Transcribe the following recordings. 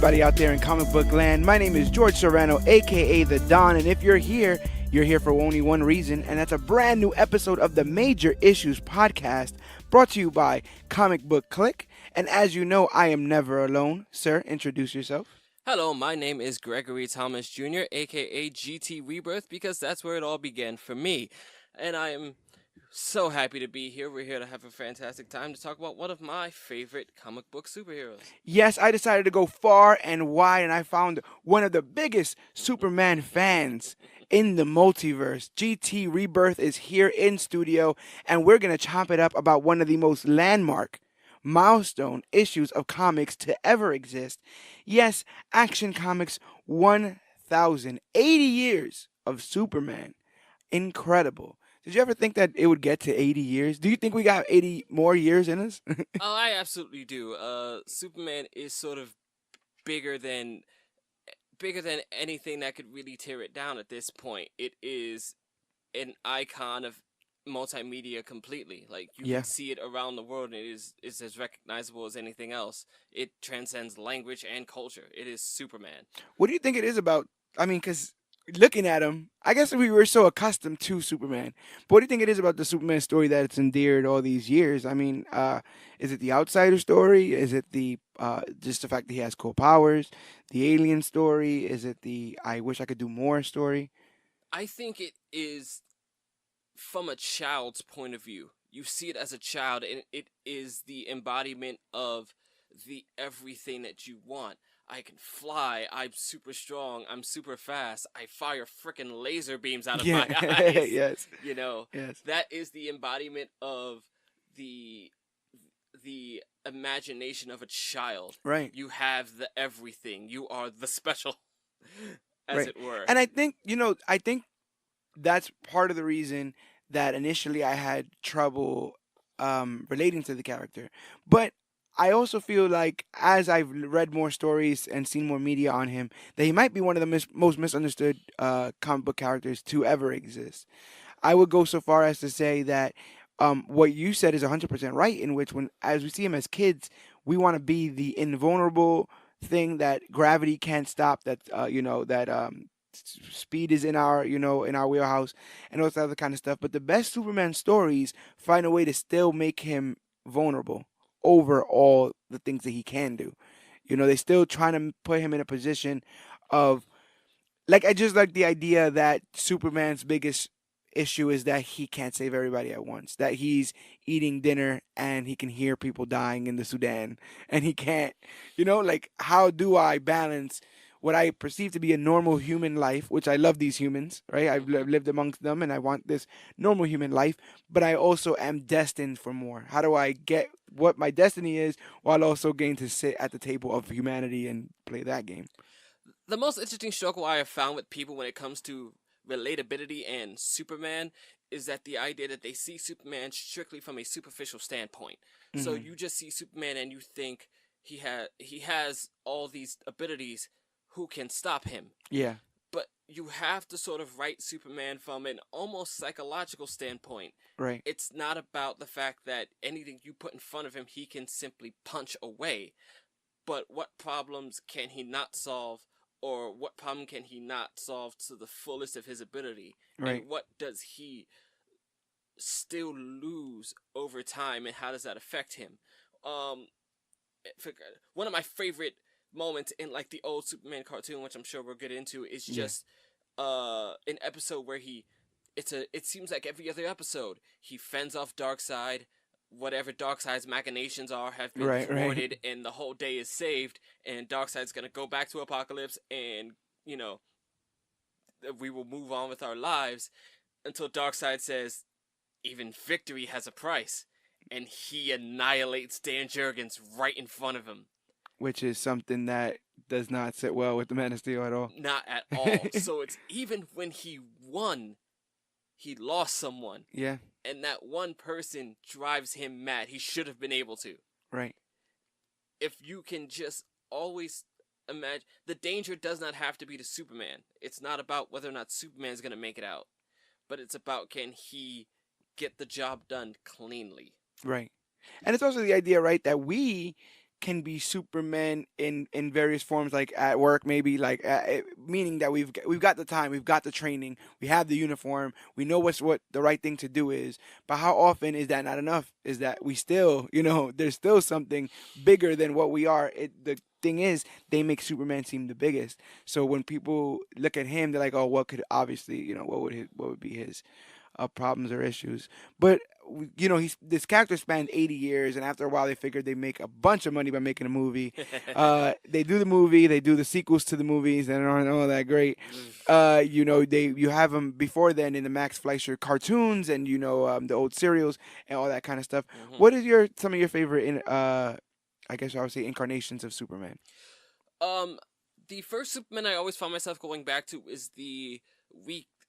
everybody out there in comic book land. My name is George Serrano, aka The Don, and if you're here for only one reason, and that's a brand new episode of the Major Issues podcast brought to you by ComicBook Clique. And as you know, I am never alone. Sir, introduce yourself. Hello, my name is Gregory Thomas Jr., aka GT Rebirth, because that's where it all began for me. And I am so happy to be here. We're here to have a fantastic time to talk about one of my favorite comic book superheroes. Yes, I decided to go far and wide, and I found one of the biggest Superman fans in the multiverse. GT Rebirth is here in studio, and we're going to chop it up about one of the most landmark milestone issues of comics to ever exist. Yes, Action Comics 1,080 years of Superman. Incredible. Did you ever think that it would get to 80 years? Do you think we got 80 more years in us? Oh, I absolutely do. Superman is sort of bigger than anything that could really tear it down at this point. It is an icon of multimedia completely. Like, you can see it around the world, and it's as recognizable as anything else. It transcends language and culture. It is Superman. What do you think it is about? I mean, because looking at him, I guess we were so accustomed to Superman. But what do you think it is about the Superman story that it's endeared all these years? I mean, is it the outsider story? Is it the just the fact that he has cool powers? The alien story? Is it the I wish I could do more story? I think it is from a child's point of view. You see it as a child, and it is the embodiment of the everything that you want. I can fly, I'm super strong, I'm super fast, I fire frickin' laser beams out of my eyes. Yes. You know, Yes. that is the embodiment of the imagination of a child. Right. You have the everything. You are the special, as Right. it were. And I think, I think that's part of the reason that initially I had trouble relating to the character. But I also feel like as I've read more stories and seen more media on him, that he might be one of the most misunderstood comic book characters to ever exist. I would go so far as to say that what you said is 100% right, in which as we see him as kids, we want to be the invulnerable thing that gravity can't stop, that, speed is in our wheelhouse and all that other kind of stuff. But the best Superman stories find a way to still make him vulnerable over all the things that he can do. They still trying to put him in a position of, like, I just like the idea that Superman's biggest issue is that he can't save everybody at once, that he's eating dinner and he can hear people dying in the Sudan, and he can't, like, how do I balance what I perceive to be a normal human life, which I love these humans, right? I've lived amongst them and I want this normal human life, but I also am destined for more. How do I get what my destiny is while also getting to sit at the table of humanity and play that game? The most interesting struggle I have found with people when it comes to relatability and Superman is that the idea that they see Superman strictly from a superficial standpoint. Mm-hmm. So you just see Superman and you think he has all these abilities. Who can stop him? Yeah. But you have to sort of write Superman from an almost psychological standpoint. Right. It's not about the fact that anything you put in front of him, he can simply punch away. But what problems can he not solve, or what problem can he not solve to the fullest of his ability? Right. And what does he still lose over time, and how does that affect him? One of my favorite moments in, like, the old Superman cartoon, which I'm sure we'll get into, is just an episode where it seems like every other episode he fends off Darkseid. Whatever Darkseid's machinations are have been thwarted, and the whole day is saved, and Darkseid's gonna go back to Apocalypse, and we will move on with our lives, until Darkseid says even victory has a price, and he annihilates Dan Jurgens right in front of him. Which is something that does not sit well with the Man of Steel at all. Not at all. So it's even when he won, he lost someone. Yeah. And that one person drives him mad. He should have been able to. Right. If you can just always imagine, the danger does not have to be to Superman. It's not about whether or not Superman's going to make it out. But it's about, can he get the job done cleanly? Right. And it's also the idea, right, that we can be Superman in various forms, like at work, maybe, like meaning that we've got the time, we've got the training, we have the uniform, we know what the right thing to do is. But how often is that not enough? Is that we still, there's still something bigger than what we are. The thing is, they make Superman seem the biggest. So when people look at him, they're like, oh, what could obviously, what would be his problems or issues. But this character spanned 80 years, and after a while, they figured they make a bunch of money by making a movie. They do the movie, they do the sequels to the movies that aren't all that great. You have them before then in the Max Fleischer cartoons, and the old serials and all that kind of stuff. What is some of your favorite I guess I would say incarnations of Superman? The first Superman I always found myself going back to is the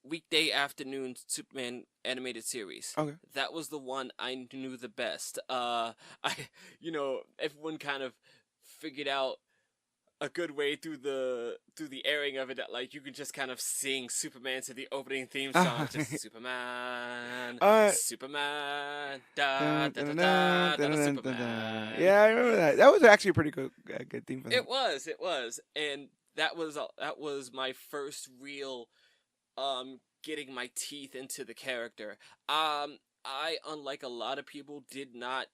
weekday afternoon Superman animated series. Okay. That was the one I knew the best. Everyone kind of figured out a good way through the airing of it that, like, you can just kind of sing Superman to the opening theme song, just Superman, Superman, da da da da da da Superman. Yeah, I remember that. That was actually a pretty good theme for them. It was, and that was my first real getting my teeth into the character. I, unlike a lot of people, did not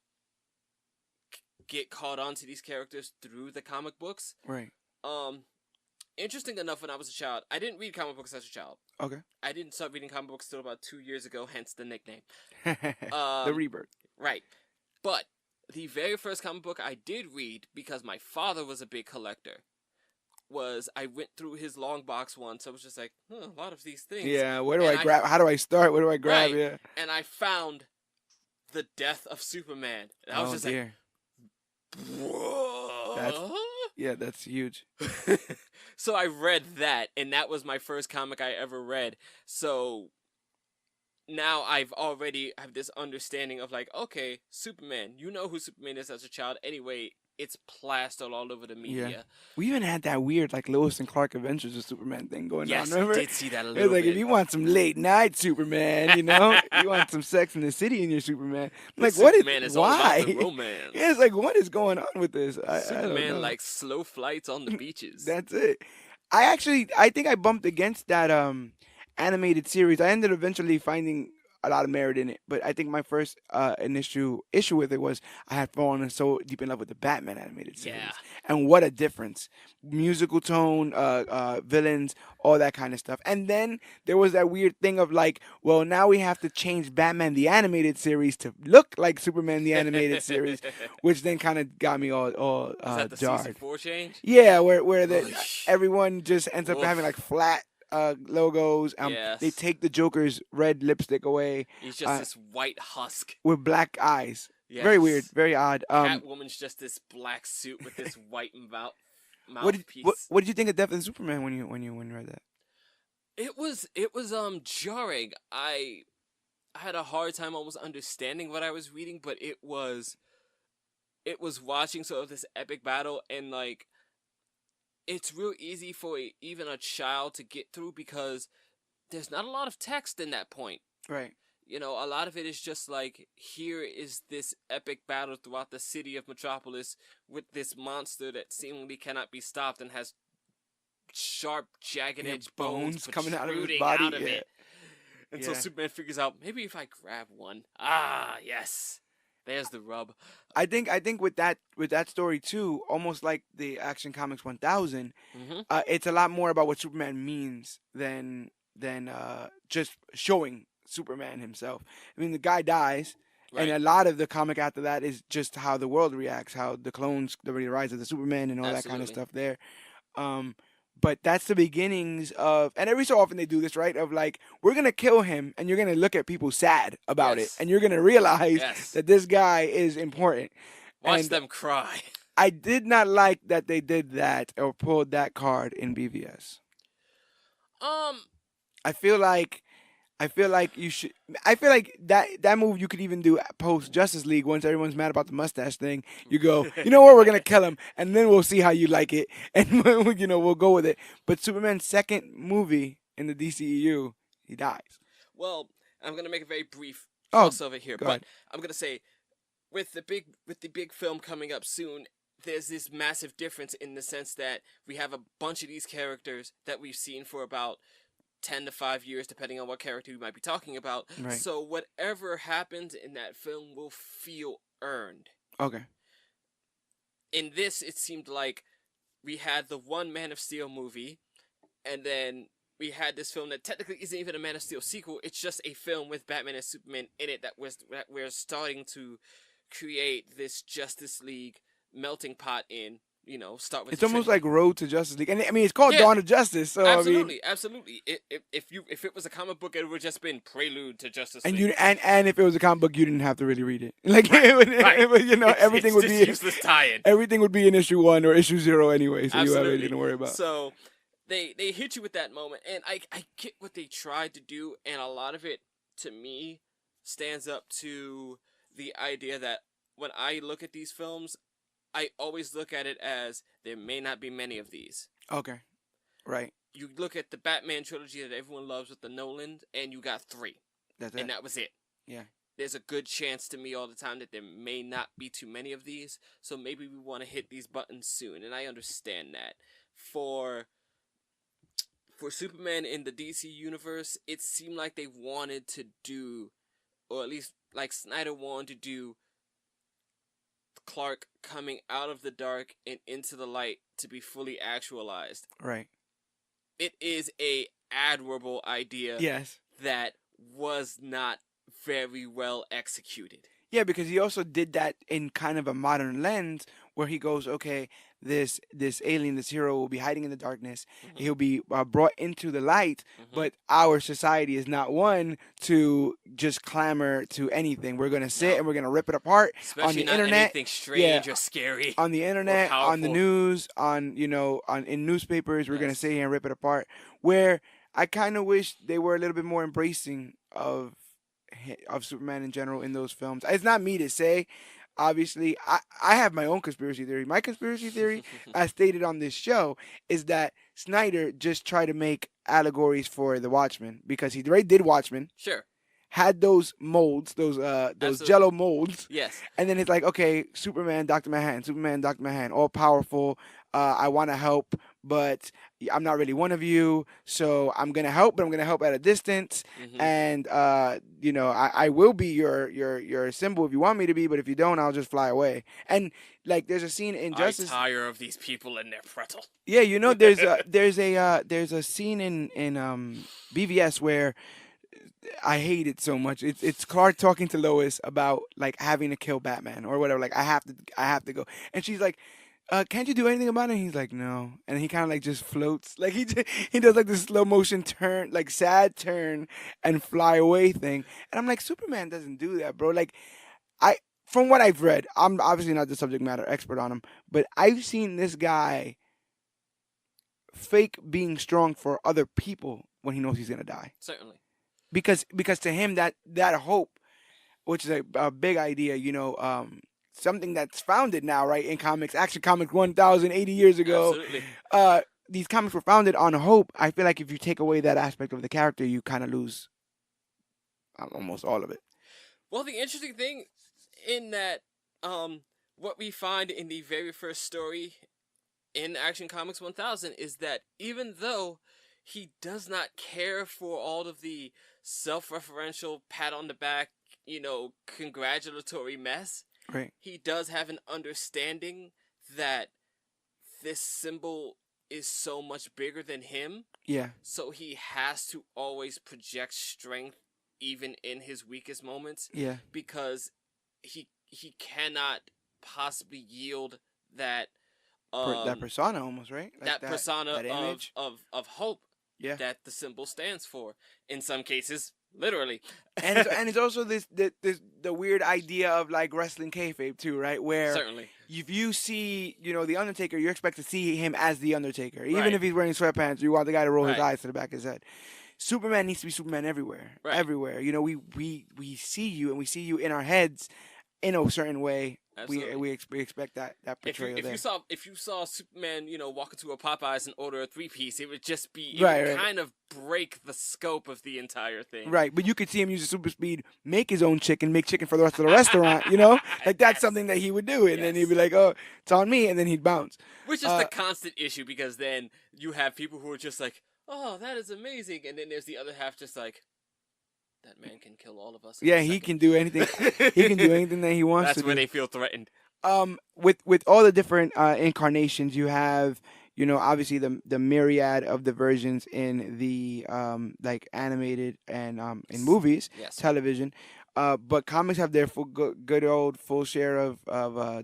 get caught on to these characters through the comic books. Right. Interesting enough, when I was a child, I didn't read comic books as a child. Okay. I didn't start reading comic books till about 2 years ago, hence the nickname. The Rebirth. Right. But the very first comic book I did read, because my father was a big collector, I went through his long box once. I was just like, a lot of these things. Yeah, where do I grab? How do I start? Where do I grab? Right. Yeah. And I found The Death of Superman. And I was just dear. like, whoa. That's huge. So I read that, and that was my first comic I ever read. So now I've already have this understanding of, like, okay, Superman. You know who Superman is as a child. Anyway, it's plastered all over the media. Yeah. We even had that weird, like, Lois and Clark Adventures of Superman thing going on. Remember? Yes, I did see that a It little was like, bit. if you want some late night Superman, you want some Sex in the City in your Superman. I'm like, Superman is why? all about the romance. Yeah, it's like, what is going on with this? Superman likes slow flights on the beaches. That's it. I think I bumped against that animated series. I ended up eventually finding a lot of merit in it, but I think my first initial issue with it was I had fallen so deep in love with the Batman animated series. Yeah. And what a difference. Musical tone, villains, all that kind of stuff. And then there was that weird thing of, like, well, now we have to change Batman the animated series to look like Superman the animated series, which then kind of got me all Is that the jarred. season 4 change? Yeah, where everyone just ends up having, like, flat logos. Yes. They take the Joker's red lipstick away. He's just this white husk with black eyes. Yes. Very weird, very odd. Catwoman's just this black suit with this white mouthpiece. What did you think of Death and Superman when you read that? It was jarring. I had a hard time almost understanding what I was reading, but it was watching sort of this epic battle, and, like, it's real easy for even a child to get through because there's not a lot of text in that point. Right. A lot of it is just like, here is this epic battle throughout the city of Metropolis with this monster that seemingly cannot be stopped and has sharp, jagged-edged bones coming out of his body. Out of it. Until Superman figures out, maybe if I grab one. Ah, yes. There's the rub. I think with that story too, almost like the Action Comics 1000, it's a lot more about what Superman means than just showing Superman himself. I mean, the guy dies, and a lot of the comic after that is just how the world reacts, how the clones, the rise of the Superman, and all that kind of stuff there. But that's the beginnings of, and every so often they do this, right? Of, like, we're going to kill him, and you're going to look at people sad about it. And you're going to realize that this guy is important. Watch them cry. I did not like that they did that or pulled that card in BVS. I feel like you should. I feel like that move you could even do post Justice League once everyone's mad about the mustache thing. You go, you know what, we're gonna kill him, and then we'll see how you like it, and we'll go with it. But Superman's second movie in the DCEU, he dies. Well, I'm gonna make a very brief crossover here, but ahead. I'm gonna say with the big film coming up soon, there's this massive difference in the sense that we have a bunch of these characters that we've seen for about 10 to 5 years, depending on what character we might be talking about. Right. So whatever happens in that film will feel earned. Okay. In this, it seemed like we had the one Man of Steel movie, and then we had this film that technically isn't even a Man of Steel sequel. It's just a film with Batman and Superman in it that we're starting to create this Justice League melting pot in. Start with. It's almost like Road to Justice League, and I mean it's called Dawn of Justice. So absolutely, absolutely. If it was a comic book, it would have just been Prelude to Justice League. And if it was a comic book, you didn't have to really read it. Like everything would be useless tie-in. Everything would be in issue 1 or issue 0 anyway, so absolutely. you have anything to worry about. So they hit you with that moment, and I get what they tried to do, and a lot of it to me stands up to the idea that when I look at these films, I always look at it as there may not be many of these. Okay. Right. You look at the Batman trilogy that everyone loves with the Nolan, and you got 3. That's it. And that was it. Yeah. There's a good chance to me all the time that there may not be too many of these, so maybe we want to hit these buttons soon, and I understand that. For Superman in the DC universe, it seemed like they wanted to do, or at least like Snyder wanted to do, Clark coming out of the dark and into the light to be fully actualized. Right. It is a admirable idea. Yes. That was not very well executed. Yeah, because he also did that in kind of a modern lens where he goes, okay, this alien, this hero will be hiding in the darkness. Mm-hmm. He'll be brought into the light, but our society is not one to just clamor to anything. We're going to sit and we're going to rip it apart. Especially on the not internet. Anything strange or scary. On the internet, on the news, in newspapers, we're going to sit here and rip it apart. Where I kind of wish they were a little bit more embracing of Superman in general in those films. It's not me to say. Obviously, I have my own conspiracy theory. My conspiracy theory, as stated on this show, is that Snyder just tried to make allegories for the Watchmen because he already did Watchmen. Sure. Had those molds, those Jello molds. Yes. And then it's like, okay, Superman, Dr. Manhattan, all powerful. I want to help, but I'm not really one of you. So I'm gonna help, but I'm gonna help at a distance. Mm-hmm. And I will be your symbol if you want me to be, but if you don't, I'll just fly away. And like, there's a scene in Justice. I tire of these people and their pretzel. Yeah, there's a scene in BVS where I hate it so much. It's Clark talking to Lois about like having to kill Batman or whatever. Like I have to go, and she's like, "Can't you do anything about it?" And he's like, "No," and he kind of like just floats, like he does like this slow motion turn, like sad turn and fly away thing. And I'm like, Superman doesn't do that, bro. Like from what I've read, I'm obviously not the subject matter expert on him, but I've seen this guy fake being strong for other people when he knows he's gonna die. Certainly. Because to him that hope, which is a big idea, something that's founded now, right, in comics, Action Comics 1,080 years ago. Absolutely. These comics were founded on hope. I feel like if you take away that aspect of the character, you kind of lose almost all of it. Well, the interesting thing in that, what we find in the very first story in Action Comics 1000 is that even though he does not care for all of the self-referential pat on the back, congratulatory mess. Right. He does have an understanding that this symbol is so much bigger than him. Yeah. So he has to always project strength even in his weakest moments. Yeah. Because he cannot possibly yield that that persona almost, right? Like that persona that image of hope. Yeah. That the symbol stands for. In some cases, literally. and it's also this the weird idea of like wrestling kayfabe too, right? Where certainly if you see the Undertaker, you expect to see him as the Undertaker, even right. if he's wearing sweatpants. You want the guy to roll his right. eyes to the back of his head. Superman needs to be Superman everywhere, right. everywhere. We see you and we see you in our heads in a certain way Absolutely. We expect that portrayal there. If you saw Superman, walk into a Popeyes and order a 3-piece, it would just be it Right, would right. kind of break the scope of the entire thing. Right, but you could see him use his super speed, make his own chicken, make chicken for the rest of the restaurant. You know, like that's Yes. something that he would do, and then he'd Yes. be like, "Oh, it's on me," and then he'd bounce. Which is the constant issue because then you have people who are just like, "Oh, that is amazing," and then there's the other half just like, "That man can kill all of us." In Yeah, a he second." can do anything. He can do anything that he wants That's to when do. they feel threatened. With all the different incarnations, you have, obviously the myriad of the versions in the like animated and in movies, Yes. television. But comics have their good old full share of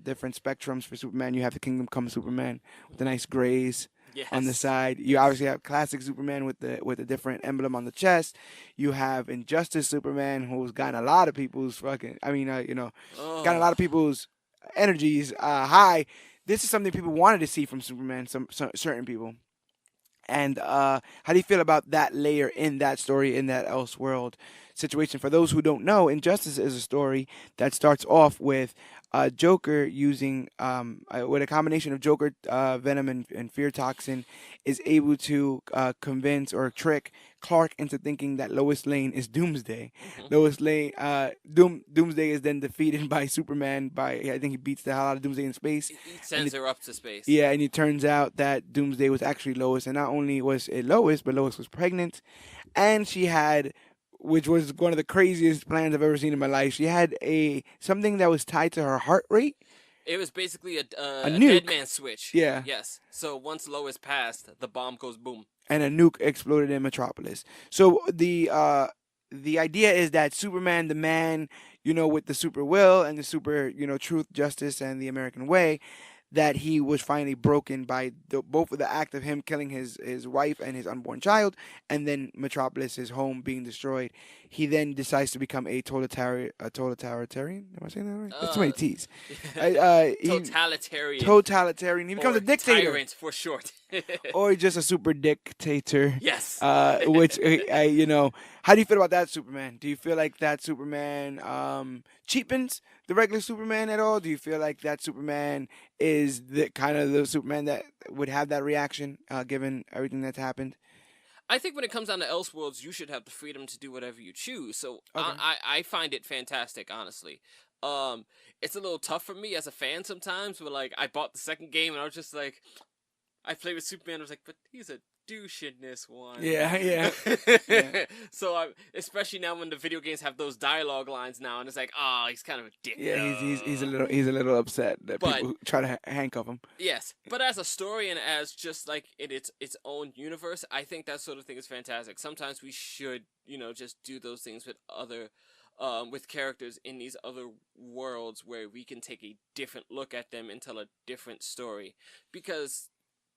different spectrums for Superman. You have the Kingdom Come Superman with the nice grays Yes. on the side. You obviously have classic Superman with the different emblem on the chest. You have Injustice Superman, who's gotten a lot of people's fucking. I mean, gotten a lot of people's energies high. This is something people wanted to see from Superman. Some certain people. And how do you feel about that layer in that story, in that Elseworld situation? For those who don't know, Injustice is a story that starts off with Joker using, with a combination of Joker, Venom, and Fear Toxin, is able to convince or trick Clark into thinking that Lois Lane is Doomsday. Lois Lane, Doomsday is then defeated by Superman. I think he beats the hell out of Doomsday in space. He sends her up to space. Yeah, and it turns out that Doomsday was actually Lois, and not only was it Lois, but Lois was pregnant, and she had, which was one of the craziest plans I've ever seen in my life. She had something that was tied to her heart rate. It was basically a nuke. dead man switch. Yeah. Yes. So once Lois passed, the bomb goes boom. And a nuke exploded in Metropolis. So the idea is that Superman, the man, with the super will and the super, truth, justice, and the American way, that he was finally broken by both of the act of him killing his wife and his unborn child, and then Metropolis, his home, being destroyed. He then decides to become a totalitarian. Am I saying that right? That's too many T's. Totalitarian. Totalitarian. He becomes a dictator. Tyrant for short. Or just a super dictator. Yes. Which, how do you feel about that Superman? Do you feel like that Superman cheapens the regular Superman at all? Do you feel like that Superman is the kind of the Superman that would have that reaction, given everything that's happened? I think when it comes down to Elseworlds, you should have the freedom to do whatever you choose. So Okay. I find it fantastic, honestly. It's a little tough for me as a fan sometimes, but like I bought the second game and I was just like, I played with Superman. I was like, but he's a douche in this one. Yeah. So especially now when the video games have those dialogue lines now, and it's like, oh, he's kind of a dick. Yeah, he's a little upset that people try to handcuff him. Yes, but as a story and as just like its own universe, I think that sort of thing is fantastic. Sometimes we should, just do those things with other. With characters in these other worlds where we can take a different look at them and tell a different story. Because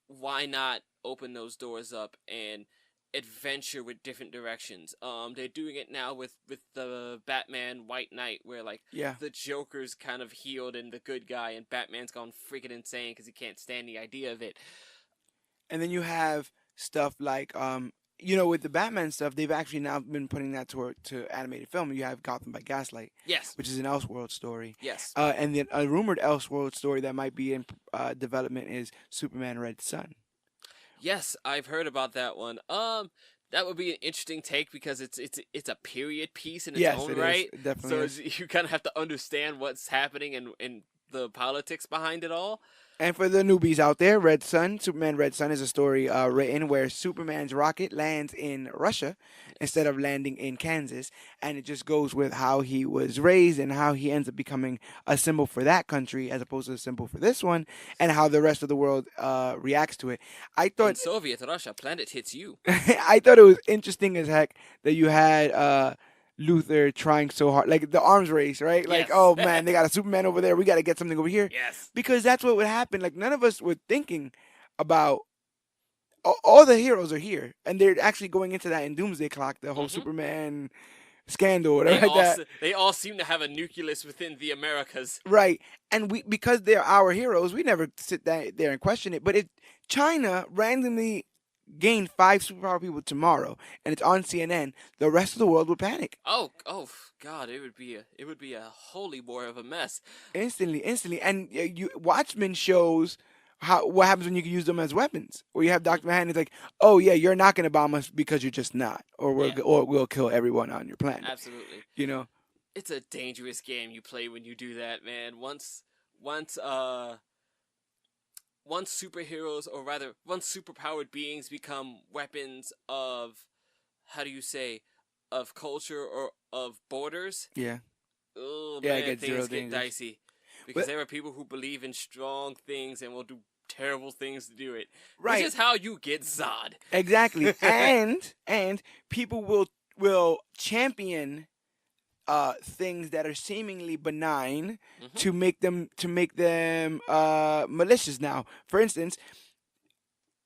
why not open those doors up and adventure with different directions? They're doing it now with the Batman White Knight, where like the Joker's kind of healed and the good guy, and Batman's gone freaking insane because he can't stand the idea of it. And then you have stuff like with the Batman stuff, they've actually now been putting that to animated film. You have Gotham by Gaslight, Yes. which is an Elseworld story. Yes. And then a rumored Elseworld story that might be in development is Superman Red Son. Yes, I've heard about that one. That would be an interesting take because it's a period piece in its own right. It definitely is. So you kind of have to understand what's happening and the politics behind it all. And for the newbies out there, Red Son, Superman Red Son is a story written where Superman's rocket lands in Russia instead of landing in Kansas. And it just goes with how he was raised and how he ends up becoming a symbol for that country as opposed to a symbol for this one, and how the rest of the world reacts to it. I thought in Soviet Russia, planet hits you. I thought it was interesting as heck that you had Luther trying so hard, like the arms race, right? Yes. Like, oh man, they got a Superman over there. We got to get something over here. Yes. Because that's what would happen. Like, none of us were thinking about all the heroes are here, and they're actually going into that in Doomsday Clock, the whole Superman scandal, whatever like that. They all seem to have a nucleus within the Americas. Right. And because they're our heroes, we never sit there and question it. But if China randomly gained 5 superpower people tomorrow, and it's on CNN, the rest of the world would panic Oh, God! It would be a holy war of a mess. instantly. And you Watchmen shows what happens when you can use them as weapons. Where you have Mhm. Doctor Manhattan is like, oh yeah, you're not gonna bomb us because you're just not, Yeah, or we'll kill everyone on your planet. absolutely. You know. It's a dangerous game you play when you do that, man. Once once superheroes, or rather, once superpowered beings become weapons of, how do you say, of culture or of borders. Yeah. Oh Yeah, it man, gets real things get dangerous. dicey because But there are people who believe in strong things and will do terrible things to do it, which right, is how you get Zod. exactly. And people will champion things that are seemingly benign Hmm. to make them malicious. Now, for instance,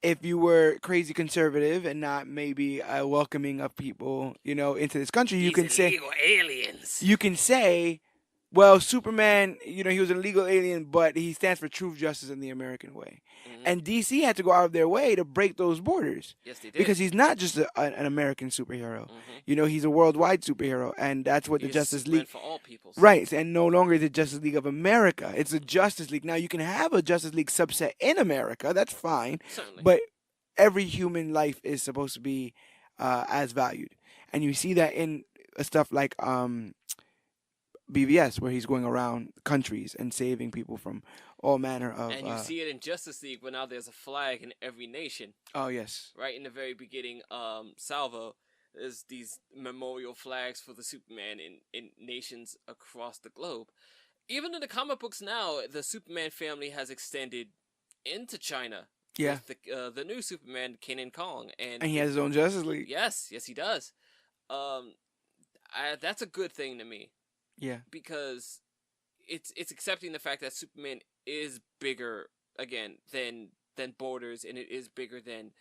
if you were crazy conservative and not maybe welcoming of people, into this country, These illegal aliens. you can say, well, Superman, he was an illegal alien, but he stands for truth, justice, and the American way. Hmm. And DC had to go out of their way to break those borders Yes, they did. because he's not just an American superhero. Hmm. He's a worldwide superhero, and that's what the He's Justice Superman League. for all peoples. Right, and no longer the Justice League of America. It's the Justice League. Now, you can have a Justice League subset in America. That's fine. Certainly. But every human life is supposed to be as valued. And you see that in stuff like BVS, where he's going around countries and saving people from all manner of. And you see it in Justice League where now there's a flag in every nation. Oh, yes. Right in the very beginning, Salvo, there's these memorial flags for the Superman in nations across the globe. Even in the comic books now, the Superman family has extended into China. Yeah. With the new Superman, King Kong, And he has his own Justice League. yes, he does. That's a good thing to me. Yeah. Because it's accepting the fact that Superman is bigger again than borders, and it is bigger than,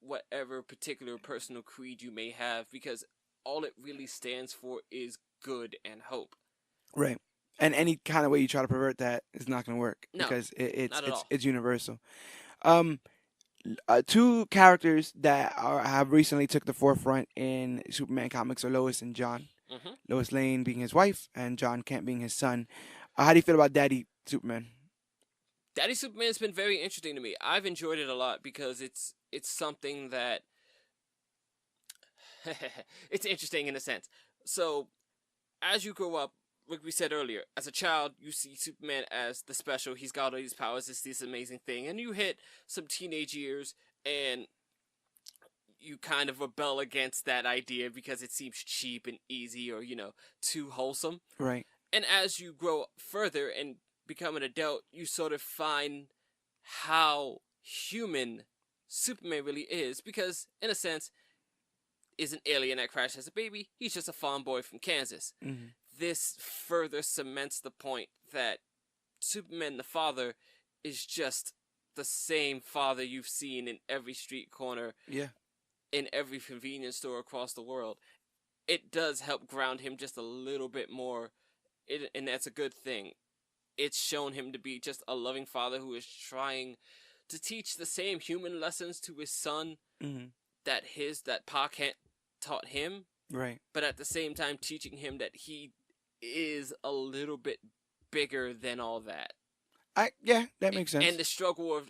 whatever particular personal creed you may have, because all it really stands for is good and hope. Right. And any kind of way you try to pervert that is not going to work, No, because not at all. it's universal. Um, Two characters that have recently took the forefront in Superman comics are Lois and John. Hmm. Lois Lane being his wife and John Kent being his son. How do you feel about Daddy Superman? Daddy Superman's been very interesting to me. I've enjoyed it a lot because it's something that it's interesting in a sense. So, as you grow up, like we said earlier, as a child, you see Superman as the special. He's got all these powers. It's this amazing thing. And you hit some teenage years, and you kind of rebel against that idea because it seems cheap and easy, or, too wholesome. Right. And as you grow further and become an adult, you sort of find how human Superman really is, because, in a sense, is an alien that crashed as a baby. He's just a farm boy from Kansas. Mm-hmm. This further cements the point that Superman the father is just the same father you've seen in every street corner, Yeah. in every convenience store across the world. It does help ground him just a little bit more, and that's a good thing. It's shown him to be just a loving father who is trying to teach the same human lessons to his son Mm-hmm. that Pa Kent taught him, Right. but at the same time teaching him that he is a little bit bigger than all that. Yeah, that makes sense. And the struggle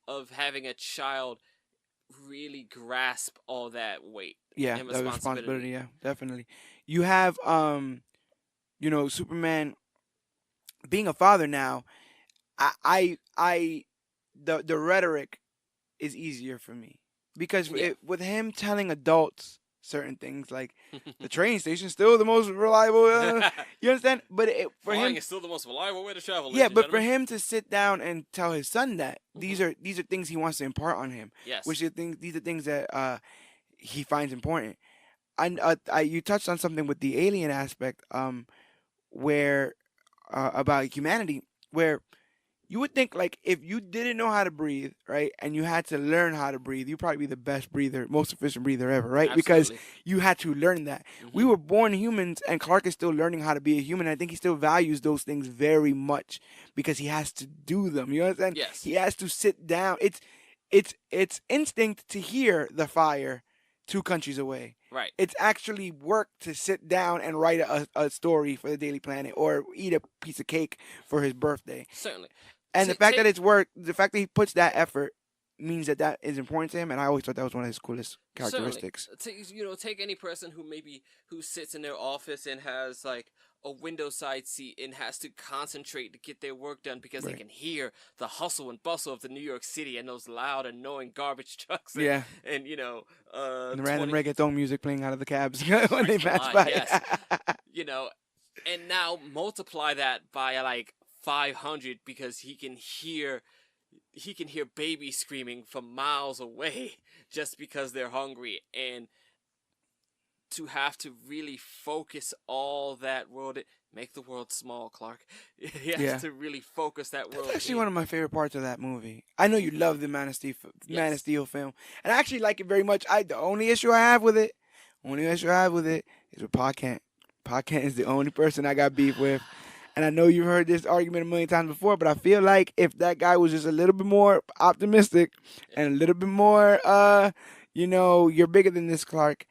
of having a child really grasp all that weight. Yeah, and that responsibility. Yeah, definitely. You have Superman being a father now. The rhetoric is easier for me because Yeah. with him telling adults certain things like the train station is still the most reliable. You understand? But for Flying him, is still the most reliable way to travel. yeah. ladies and But for gentlemen. him to sit down and tell his son that these are things he wants to impart on him, Yes. which these are things that he finds important. And you touched on something with the alien aspect, where about humanity, where you would think like if you didn't know how to breathe, right, and you had to learn how to breathe, you'd probably be the best breather, most efficient breather ever, right? Because Absolutely. you had to learn that. We were born humans, and Clark is still learning how to be a human. I think he still values those things very much because he has to do them. You understand? Yes. He has to sit down. it's instinct to hear the fire 2 countries away. Right. It's actually work to sit down and write a story for the Daily Planet or eat a piece of cake for his birthday. Certainly. And the fact that it's work, the fact that he puts that effort means that that is important to him. And I always thought that was one of his coolest characteristics. Take any person who sits in their office and has like a window side seat and has to concentrate to get their work done because they can hear the hustle and bustle of the New York City and those loud, annoying garbage trucks. And, and the random reggaeton music playing out of the cabs when they pass by. Yes. And now multiply that by like 500 because he can hear babies screaming from miles away just because they're hungry, and to have to really focus all that world, make the world small, Clark. He has to really focus that world. That's actually one of my favorite parts of that movie. I know you love the Man of Steel film, and I actually like it very much. The only issue I have with it is with Pa Kent. Pa Kent is the only person I got beef with. And I know you've heard this argument a million times before, but I feel like if that guy was just a little bit more optimistic and a little bit more, you're bigger than this, Clark,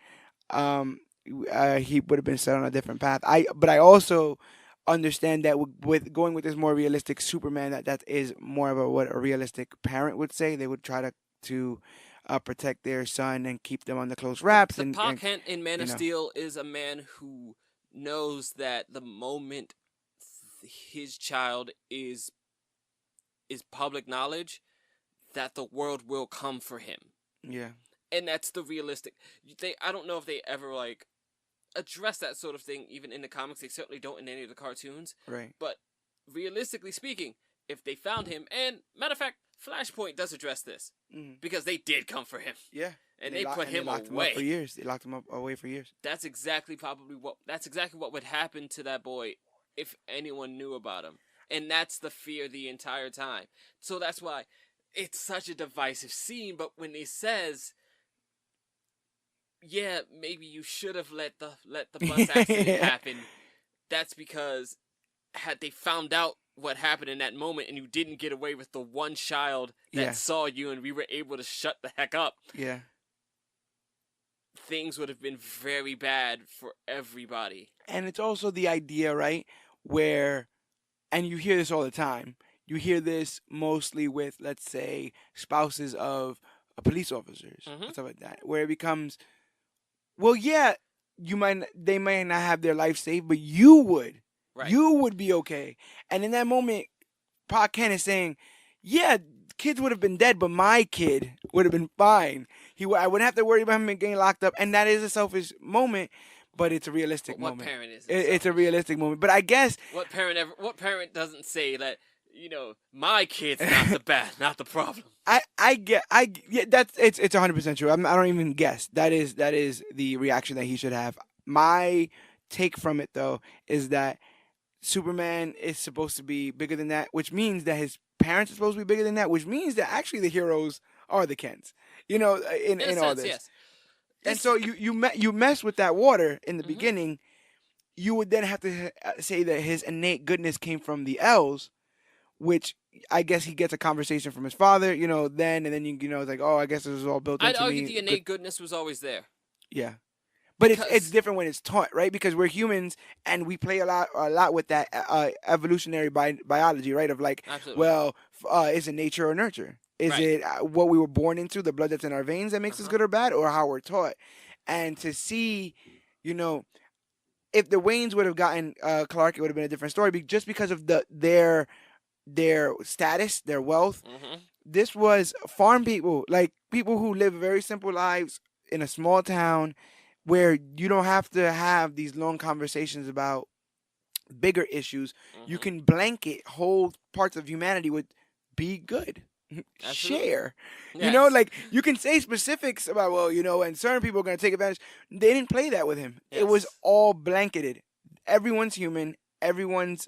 he would have been set on a different path. But I also understand that with going with this more realistic Superman, that is more of what a realistic parent would say. They would try to protect their son and keep them under close wraps. The Pa Kent in Man of Steel is a man who knows that the moment his child is public knowledge, that the world will come for him. Yeah. And that's the realistic. I don't know if they ever like address that sort of thing even in the comics. They certainly don't in any of the cartoons. Right. But realistically speaking, if they found him, and matter of fact, Flashpoint does address this because they did come for him. Yeah. And they put him locked away him up for years. They locked him up away for years. That's exactly what would happen to that boy if anyone knew about him. And that's the fear the entire time. So that's why it's such a divisive scene. But when he says, yeah, maybe you should have let the bus accident happen, that's because had they found out what happened in that moment and you didn't get away with the one child that saw you and we were able to shut the heck up, things would have been very bad for everybody. And it's also the idea, right, where, and you hear this all the time, you hear this mostly with, let's say, spouses of police officers, stuff like that, where it becomes, well, yeah, they might not have their life saved, but you would. Right. You would be okay. And in that moment, Pa Kent is saying, yeah, kids would have been dead, but my kid would have been fine. I wouldn't have to worry about him getting locked up. And that is a selfish moment, but it's a realistic moment. What parent is it's a realistic moment. But I guess what parent doesn't say that, my kid's not the problem. It's 100% true. I don't even guess. That is the reaction that he should have. My take from it though is that Superman is supposed to be bigger than that, which means that his parents are supposed to be bigger than that, which means that actually the heroes are the Kents. In all this. Yes. And so you mess with that water in the beginning, you would then have to say that his innate goodness came from the L's, which I guess he gets a conversation from his father, then, and then it's like, oh, I guess this was all built into me. I'd argue the innate goodness was always there. Yeah. But it's different when it's taught, right? Because we're humans and we play a lot with that evolutionary biology, right? Of like, absolutely. Well, is it nature or nurture? Is it what we were born into, the blood that's in our veins that makes us good or bad, or how we're taught? And to see, if the Waynes would have gotten Clark, it would have been a different story. Just because of their status, their wealth. This was farm people, like people who live very simple lives in a small town, where you don't have to have these long conversations about bigger issues. You can blanket whole parts of humanity with be good. Absolutely. Share. Yes. You can say specifics about, and certain people are going to take advantage. They didn't play that with him. Yes. It was all blanketed. Everyone's human. Everyone's,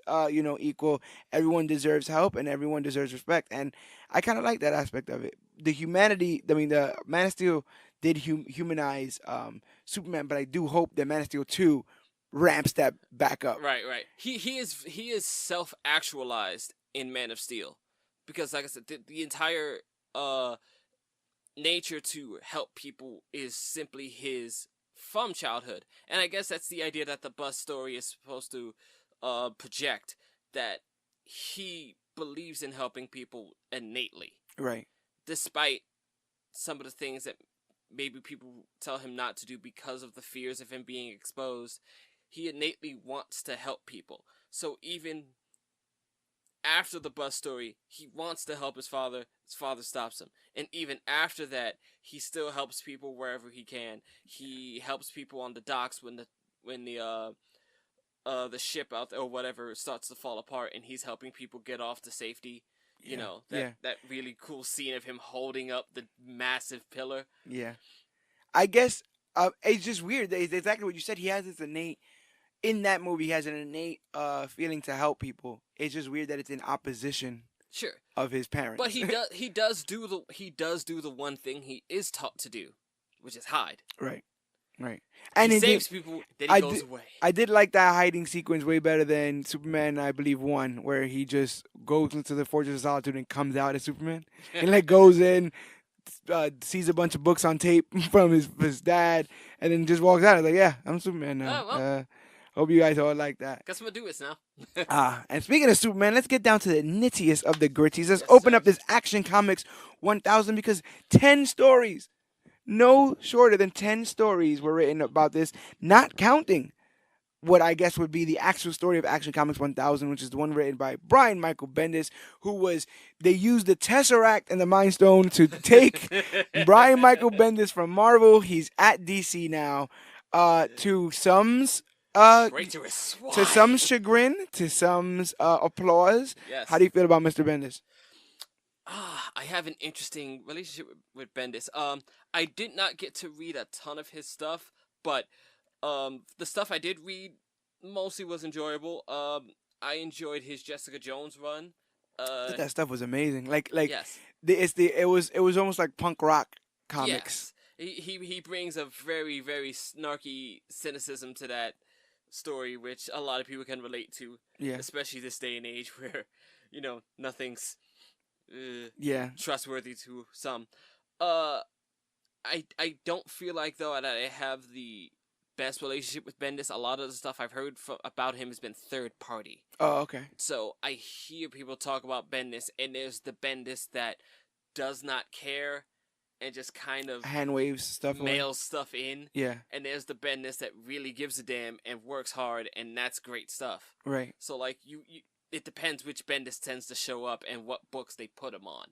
equal. Everyone deserves help and everyone deserves respect. And I kind of like that aspect of it. The Man of Steel did humanize Superman, but I do hope that Man of Steel 2 ramps that back up. Right. He is self-actualized in Man of Steel, because, like I said, the entire nature to help people is simply his from childhood. And I guess that's the idea that the bus story is supposed to project, that he believes in helping people innately, Right. despite some of the things that maybe people tell him not to do because of the fears of him being exposed. He innately wants to help people. So even after the bus story, he wants to help his father. His father stops him. And even after that, he still helps people wherever he can. He helps people on the docks when the ship out there or whatever starts to fall apart, and he's helping people get off to safety. You know, that really cool scene of him holding up the massive pillar. Yeah. I guess it's just weird. It's exactly what you said. He has this innate, in that movie, he has an innate feeling to help people. It's just weird that it's in opposition Sure. of his parents. But he does do the one thing he is taught to do, which is hide. Right. Right. And he saves people, then he goes away. I did like that hiding sequence way better than Superman, I believe, 1, where he just goes into the Fortress of Solitude and comes out as Superman. And like goes in, sees a bunch of books on tape from his dad, and then just walks out. I was like, yeah, I'm Superman now. Oh, well. Hope you guys all like that. Guess I'm going to do this now. And speaking of Superman, let's get down to the nittiest of the gritties. Let's open up this Action Comics 1000, because 10 stories, no shorter than 10 stories were written about this, not counting what I guess would be the actual story of Action Comics 1000, which is the one written by Brian Michael Bendis, they used the Tesseract and the Mind Stone to take Brian Michael Bendis from Marvel. He's at DC now, to some's to some chagrin, to some's applause. Yes. How do you feel about Mr. Bendis? I have an interesting relationship with Bendis. I did not get to read a ton of his stuff, but the stuff I did read mostly was enjoyable. I enjoyed his Jessica Jones run. That stuff was amazing. Yes. It was almost like punk rock comics. Yes. He brings a very, very snarky cynicism to that story, which a lot of people can relate to. Yeah. Especially this day and age where, nothing's trustworthy to some. I don't feel like, though, that I have the best relationship with Bendis. A lot of the stuff I've heard about him has been third party. Oh, okay. So I hear people talk about Bendis, and there's the Bendis that does not care and just kind of hand waves stuff, mails stuff in. Yeah. And there's the Bendis that really gives a damn and works hard, and that's great stuff. Right. So like it depends which Bendis tends to show up and what books they put him on.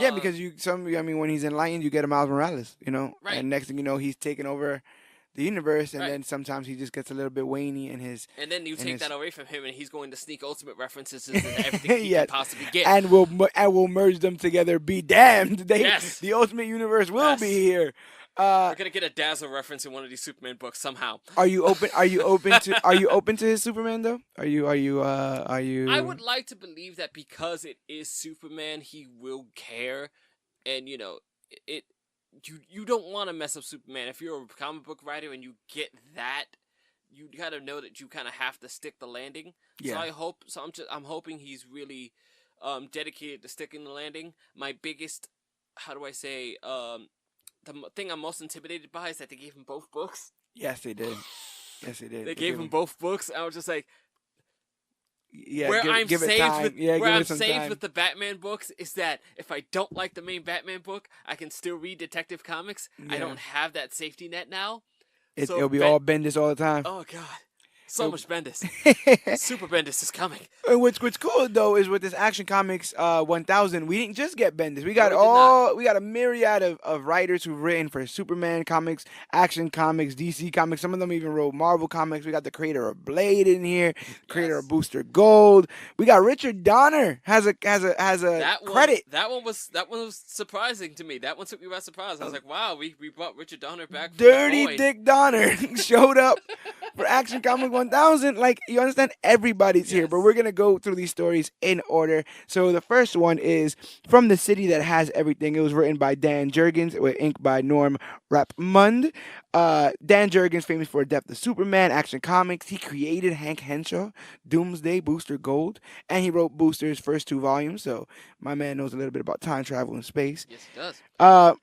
Yeah, because when he's enlightened, you get a Miles Morales, Right. And next thing you know, he's taking over the universe, and then sometimes he just gets a little bit waney in his. And then you take that away from him, and he's going to sneak Ultimate references into everything he can possibly get. And we'll merge them together. Be damned! Yes. The Ultimate Universe will be here. We're gonna get a Dazzle reference in one of these Superman books somehow. Are you open to his Superman though? Are you? I would like to believe that because it is Superman, he will care, and it. You don't want to mess up Superman. If you're a comic book writer and you get that, you gotta know that you kind of have to stick the landing. Yeah. So I'm hoping he's really dedicated to sticking the landing. My biggest, how do I say, the thing I'm most intimidated by is that they gave him both books. Yes, they did. They gave him both books. I was just like, yeah, where I'm saved time. with the Batman books is that if I don't like the main Batman book, I can still read Detective Comics. Yeah. I don't have that safety net now. It'll be all Bendis all the time. Oh god. So much Bendis. Super Bendis is coming. And what's cool though is with this Action Comics 1000, we didn't just get Bendis. We got a myriad of writers who've written for Superman comics, Action Comics, DC Comics. Some of them even wrote Marvel comics. We got the creator of Blade in here, creator of Booster Gold. We got Richard Donner has a credit. That one was surprising to me. That one took me by surprise. I was like, wow, we brought Richard Donner back. Dirty Dick Donner showed up for Action Comic 1000. Like, you understand, everybody's here, but Yes. we're gonna go through these stories in order. So the first one is From the City That Has Everything. It was written by Dan Jurgens with ink by Norm Rapmund. Dan Jurgens, famous for Depth of Superman, Action Comics. He created Hank Henshaw, Doomsday, Booster Gold, and he wrote Booster's first two volumes. So my man knows a little bit about time travel and space. Yes, he does. Uh,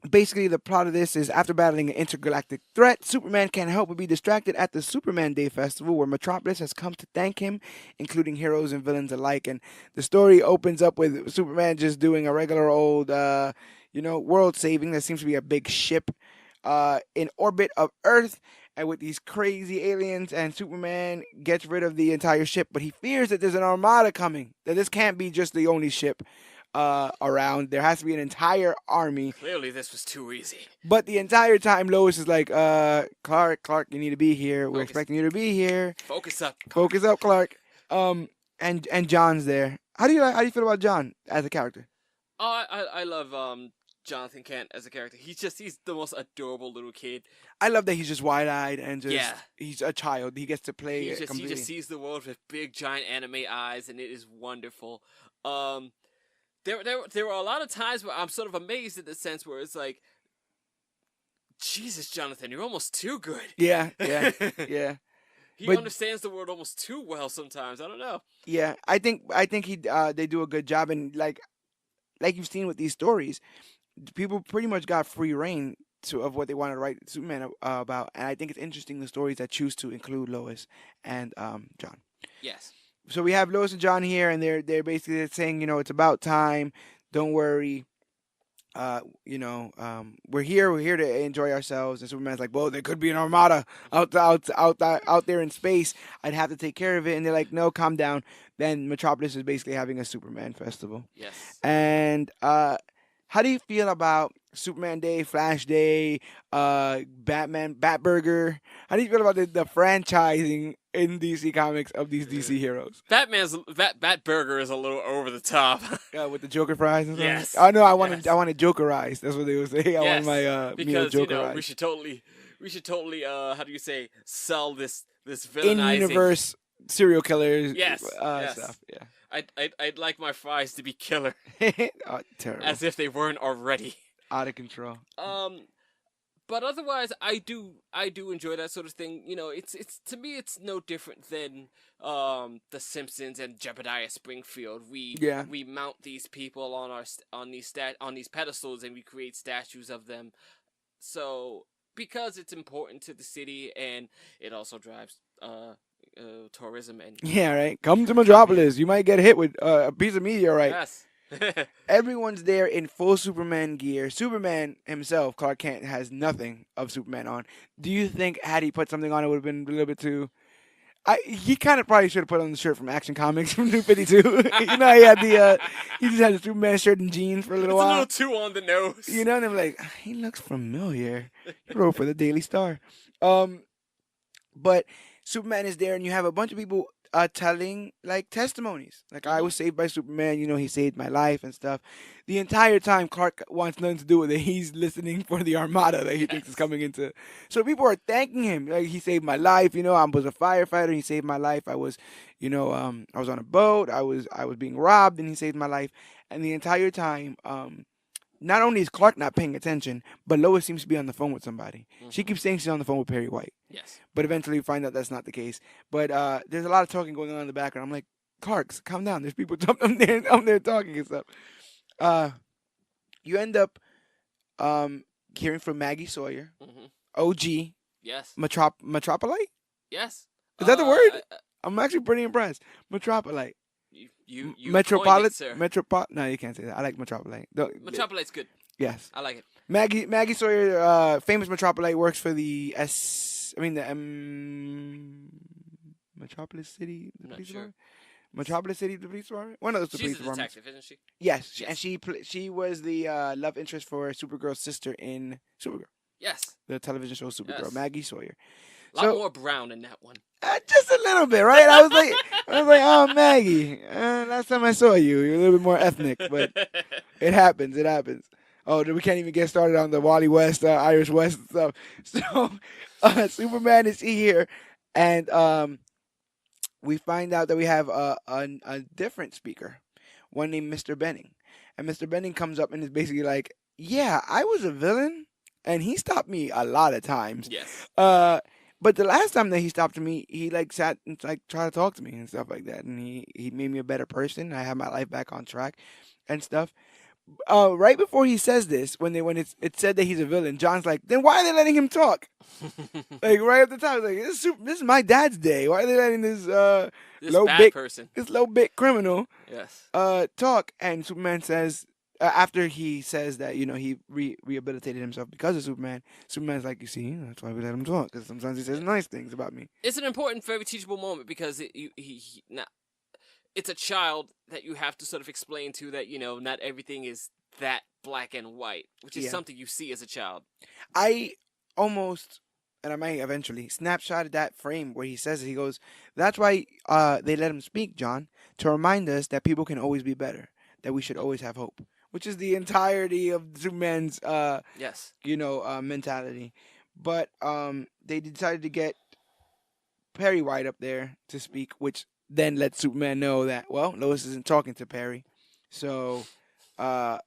Basically, the plot of this is after battling an intergalactic threat, Superman can't help but be distracted at the Superman Day Festival, where Metropolis has come to thank him, including heroes and villains alike. And the story opens up with Superman just doing a regular old, world saving. There seems to be a big ship in orbit of Earth, and with these crazy aliens, and Superman gets rid of the entire ship, but he fears that there's an armada coming, that this can't be just the only ship around. There has to be an entire army. Clearly, this was too easy. But the entire time, Lois is like, Clark, you need to be here. We're expecting you to be here. Focus up. Focus up, Clark. And John's there. How do you feel about John as a character? Oh, I love Jonathan Kent as a character. He's the most adorable little kid. I love that he's just wide-eyed and just Yeah. he's a child. He gets to play He completely. just sees the world with big giant anime eyes, and it is wonderful. There were a lot of times where I'm sort of amazed at the sense where it's like, Jesus, Jonathan, you're almost too good. Yeah. He But- understands the world almost too well sometimes. I don't know. Yeah, I think they do a good job, and like you've seen with these stories, people pretty much got free reign of what they wanted to write Superman about, and I think it's interesting the stories that choose to include Lois and John. Yes. So we have Lois and John here, and they're basically saying, it's about time. Don't worry. We're here to enjoy ourselves. And Superman's like, well, there could be an armada out there in space. I'd have to take care of it. And they're like, no, calm down. Then Metropolis is basically having a Superman festival. Yes. And how do you feel about Superman Day, Flash Day, Batman, Batburger? How do you feel about the franchising in DC Comics of these DC heroes? Batburger is a little over the top. With the Joker fries and stuff? Yes. Oh, no, I wanted Yes. I wanted Jokerized. That's what they would say. I wanted my meal because Jokerized. we should totally how do you say, sell this villainizing In-universe serial killers Yes. stuff. Yeah. I'd like my fries to be killer, Oh, terrible. as if they weren't already. Out of control. But otherwise, I do enjoy that sort of thing. It's to me, it's no different than The Simpsons and Jebediah Springfield. We mount these people on these pedestals, and we create statues of them. So because it's important to the city, and it also drives tourism and Yeah, right. Come to Metropolis. You might get hit with a piece of meteorite. yes. Everyone's there in full Superman gear. Superman himself, Clark Kent, has nothing of Superman on. Do you think had he put something on, it would have been a little bit too? He kind of probably should have put on the shirt from Action Comics from New 52. He had he just had the Superman shirt and jeans for a little It's a while. little too on the nose. And I'm like, he looks familiar. He wrote for the Daily Star. But Superman is there, and you have a bunch of people telling like testimonies. Like, I was saved by Superman. He saved my life and stuff. The entire time, Clark wants nothing to do with it. He's listening for the armada that he thinks is coming into. So people are thanking him. Like, he saved my life. I was a firefighter. He saved my life. I was, I was on a boat. I was being robbed, and he saved my life. And the entire time, not only is Clark not paying attention, but Lois seems to be on the phone with somebody. She keeps saying she's on the phone with Perry White. Yes. But eventually you find out that's not the case. But there's a lot of talking going on in the background. I'm like, Clark, calm down. There's people up there talking and stuff. You end up hearing from Maggie Sawyer, OG, Yes. Metropolite? Yes. Is that the word? I'm actually pretty impressed. Metropolite. You Metropolitan. coined it, sir. No, you can't say that. I like Metropolite. Metropolite's good. Yes. I like it. Maggie Sawyer, famous Metropolite, works for the Metropolis City. I'm not sure. Metropolis City, the police department. One of those police She's a departments. detective, isn't she? Yes, Yes. and she was the love interest for Supergirl's sister in Supergirl, Yes. the television show Supergirl. Yes. Maggie Sawyer. A lot more brown in that one. Just a little bit, right? I was like, oh, Maggie. Last time I saw you, you're a little bit more ethnic, but it happens. Oh, we can't even get started on the Wally West, Irish West stuff. So, Superman is here, and we find out that we have a different speaker, one named Mr. Benning. And Mr. Benning comes up and is basically like, "Yeah, I was a villain, and he stopped me a lot of times. Yes. But the last time that he stopped me, he like sat and like tried to talk to me and stuff like that, and he made me a better person. I had my life back on track, and stuff." Right before he says this, when it said that he's a villain, John's like, "Then why are they letting him talk?" Like right at the time, like this is my dad's day. Why are they letting this This low bad bit person. this low bit criminal Yes. talk? And Superman says after he says that he rehabilitated himself because of Superman. Superman's like, "You see, that's why we let him talk, because sometimes he says nice things about me." It's an important, very teachable moment because now it's a child that you have to sort of explain to that not everything is that black and white, which is Yeah. something you see as a child. I almost, and I might eventually, snapshotted that frame where he says it. He goes, "That's why they let him speak, John, to remind us that people can always be better, that we should always have hope," which is the entirety of Superman's, Yes. mentality. But they decided to get Perry White up there to speak, which then lets Superman know that, well, Lois isn't talking to Perry. So, uh,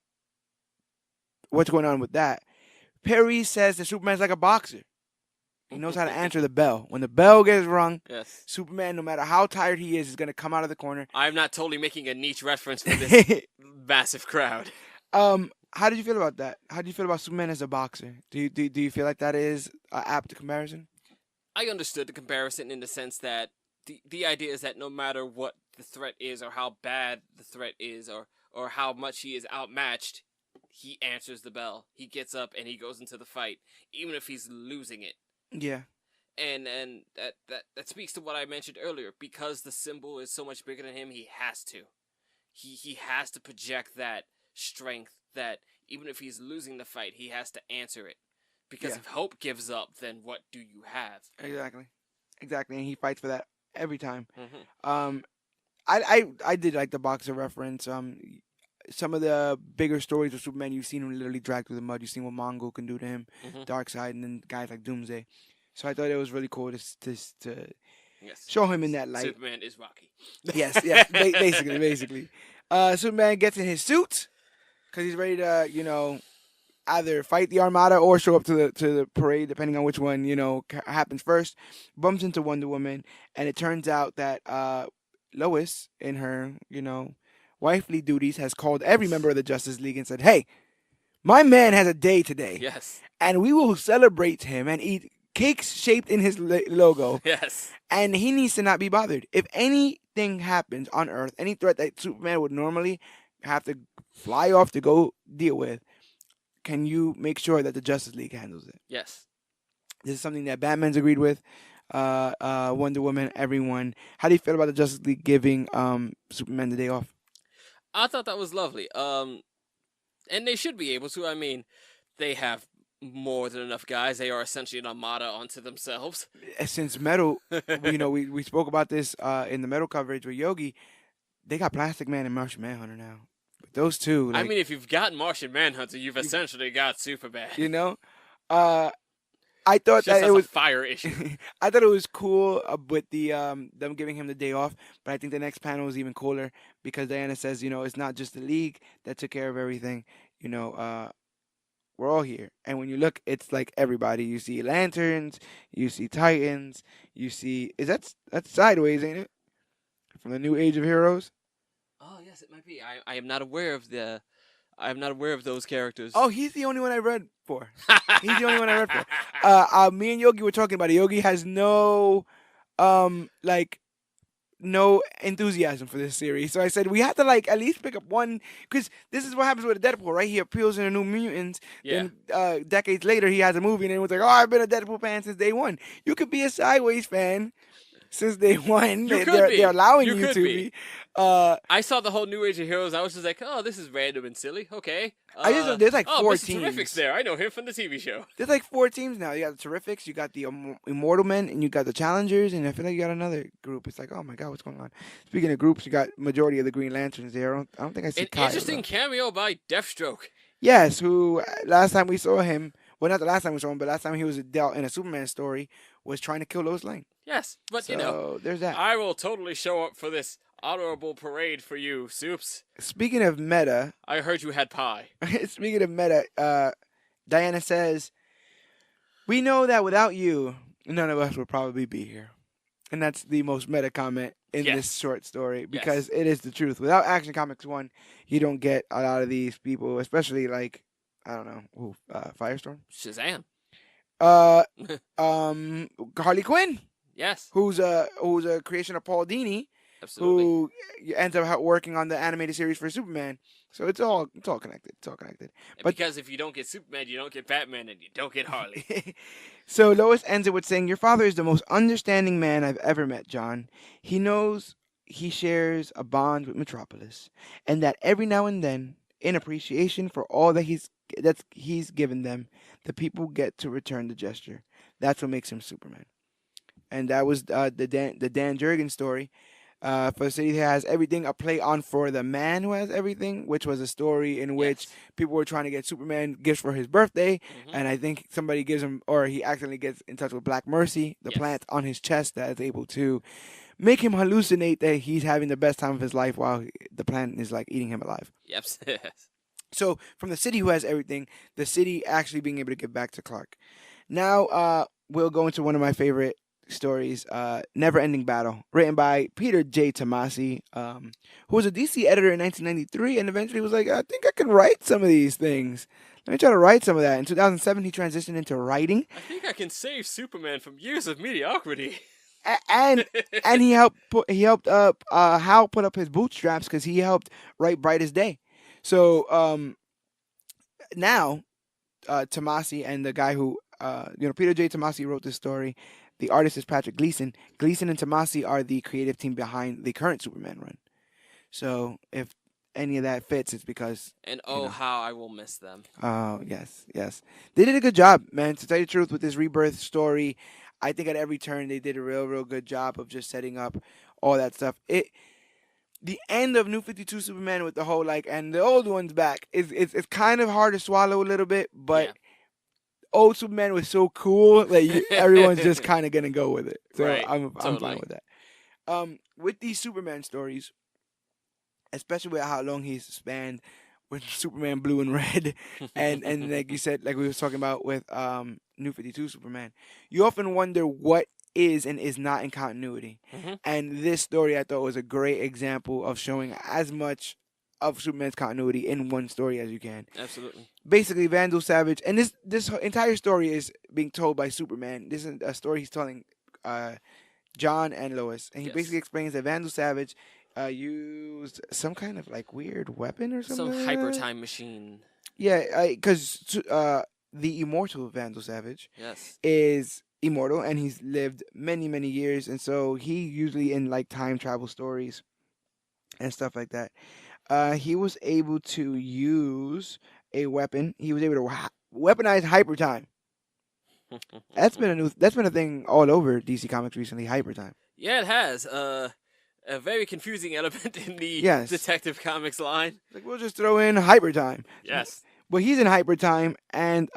what's going on with that? Perry says that Superman's like a boxer. He knows how to answer the bell. When the bell gets rung, Yes. Superman, no matter how tired he is going to come out of the corner. I'm not totally making a niche reference for this massive crowd. How did you feel about that? How do you feel about Superman as a boxer? Do you feel like that is apt comparison? I understood the comparison in the sense that the idea is that no matter what the threat is or how bad the threat is or how much he is outmatched, he answers the bell. He gets up and he goes into the fight, even if he's losing it. Yeah. And that speaks to what I mentioned earlier. Because the symbol is so much bigger than him, he has to. He has to project that strength that even if he's losing the fight, he has to answer it. Because if hope gives up, then what do you have? Exactly, and he fights for that every time. Mm-hmm. I did like the boxer reference. Some of the bigger stories with Superman, you've seen him literally dragged through the mud. You've seen what Mongol can do to him, Darkseid, and then guys like Doomsday. So I thought it was really cool to show him in that light. Superman is Rocky. Yes, basically. Superman gets in his suit because he's ready to, either fight the Armada or show up to the parade, depending on which one happens first. Bumps into Wonder Woman, and it turns out that Lois, in her wifely duties, has called every member of the Justice League and said, "Hey, my man has a day today, Yes, and we will celebrate him and eat cakes shaped in his logo. Yes, And he needs to not be bothered. If anything happens on Earth, any threat that Superman would normally have to fly off to go deal with, can you make sure that the Justice League handles it?" Yes. This is something that Batman's agreed with, Wonder Woman, everyone. How do you feel about the Justice League giving Superman the day off? I thought that was lovely. And they should be able to. I mean, they have more than enough guys. They are essentially an armada onto themselves. Since Metal, we spoke about this in the Metal coverage with Yogi. They got Plastic Man and Martian Manhunter now. But those two, I mean, if you've got Martian Manhunter, you've essentially got Superman. I thought that it was a fire issue. I thought it was cool with the them giving him the day off, but I think the next panel is even cooler because Diana says, it's not just the League that took care of everything. We're all here, and when you look, it's like everybody. You see Lanterns, you see Titans, you see that's Sideways, ain't it? From the New Age of Heroes. Oh yes, it might be. I am not aware of those characters. Oh, he's the only one I read for. He's the only one I read for. Me and Yogi were talking about it. Yogi has no no enthusiasm for this series. So I said we have to at least pick up one, because this is what happens with Deadpool, right? He appeals in the New Mutants. Yeah. Then decades later he has a movie and everyone's like, "Oh, I've been a Deadpool fan since day one." You could be a Sideways fan since day one. They're allowing you to be. I saw the whole New Age of Heroes. I was just like, oh, this is random and silly. Okay. I just know there's like 4 Mr. teams. Terrific's there. I know him from the TV show. There's like 4 teams now. You got the Terrifics, you got the Immortal Men, and you got the Challengers, and I feel like you got another group. It's like, oh my god, what's going on? Speaking of groups, you got majority of the Green Lanterns there. I don't think I see An Kyle, interesting though. cameo by Deathstroke. Yes, who last time we saw him, well, not the last time we saw him, but last time he was dealt in a Superman story, was trying to kill Lois Lane. Yes, but So there's that. I will totally show up for this honorable parade for you, Soups. Speaking of meta, I heard you had pie. speaking of meta, Diana says, "We know that without you, none of us would probably be here." And that's the most meta comment in this Yes. short story because Yes. it is the truth. Without Action Comics 1, you don't get a lot of these people, especially like, I don't know, Firestorm? Shazam. Uh, Harley Quinn, Yes. who's a creation of Paul Dini, Absolutely. who ends up working on the animated series for Superman. So it's all connected. It's all connected. But Because if you don't get Superman, you don't get Batman, and you don't get Harley. so Lois ends it with saying, "Your father is the most understanding man I've ever met, John. He knows he shares a bond with Metropolis, and that every now and then, in appreciation for all he's given them, the people get to return the gesture. That's what makes him Superman." And that was the Dan Jurgens story. For the city that has everything, a play on For the Man Who Has Everything, which was a story in which Yes. people were trying to get Superman gifts for his birthday, Mhm. and I think somebody gives him, or he accidentally gets in touch with Black Mercy, the Yes. plant on his chest that is able to make him hallucinate that he's having the best time of his life while the plant is like eating him alive. Yep. So from the city who has everything, the city actually being able to give back to Clark. Now we'll go into one of my favorite stories, Never Ending Battle, written by Peter J. Tomasi, who was a DC editor in 1993 and eventually was like, I think I can write some of these things. Let me try to write some of that. In 2007, he transitioned into writing. I think I can save Superman from years of mediocrity. And he helped Hal put up his bootstraps because he helped write Brightest Day. So now Tomasi and the guy who Peter J. Tomasi wrote this story. The artist is Patrick Gleason. Gleason and Tomasi are the creative team behind the current Superman run. So if any of that fits, it's because And oh, how I will miss them. oh yes, they did a good job, man. To tell you the truth, with this Rebirth story, I think at every turn they did a real good job of just setting up all that stuff. The end of New 52 Superman with the whole like and the old one's back is it's kind of hard to swallow a little bit, but Yeah. old Superman was so cool that everyone's just kind of gonna go with it. So Right, I'm totally. fine with that. With these Superman stories, especially with how long he's spanned with Superman Blue and Red, and like you said, like we were talking about with New 52 Superman, you often wonder what is and is not in continuity. Mhm. And this story I thought was a great example of showing as much of Superman's continuity in one story as you can. Absolutely. Basically, Vandal Savage, and this entire story is being told by Superman. This is a story he's telling John and Lois, and he Yes. basically explains that Vandal Savage used some kind of like weird weapon or something. Some like hyper that. time machine. Yeah, because the immortal Vandal Savage Yes. is immortal, and he's lived many years, and so he usually in like time travel stories and stuff like that. He was able to use a weapon. He was able to weaponize hyper time. That's been a thing all over DC Comics recently. Hyper time. Yeah, it has. A very confusing element in the Yes. Detective Comics line. Like we'll just throw in hyper time. Yes. But he's in hyper time and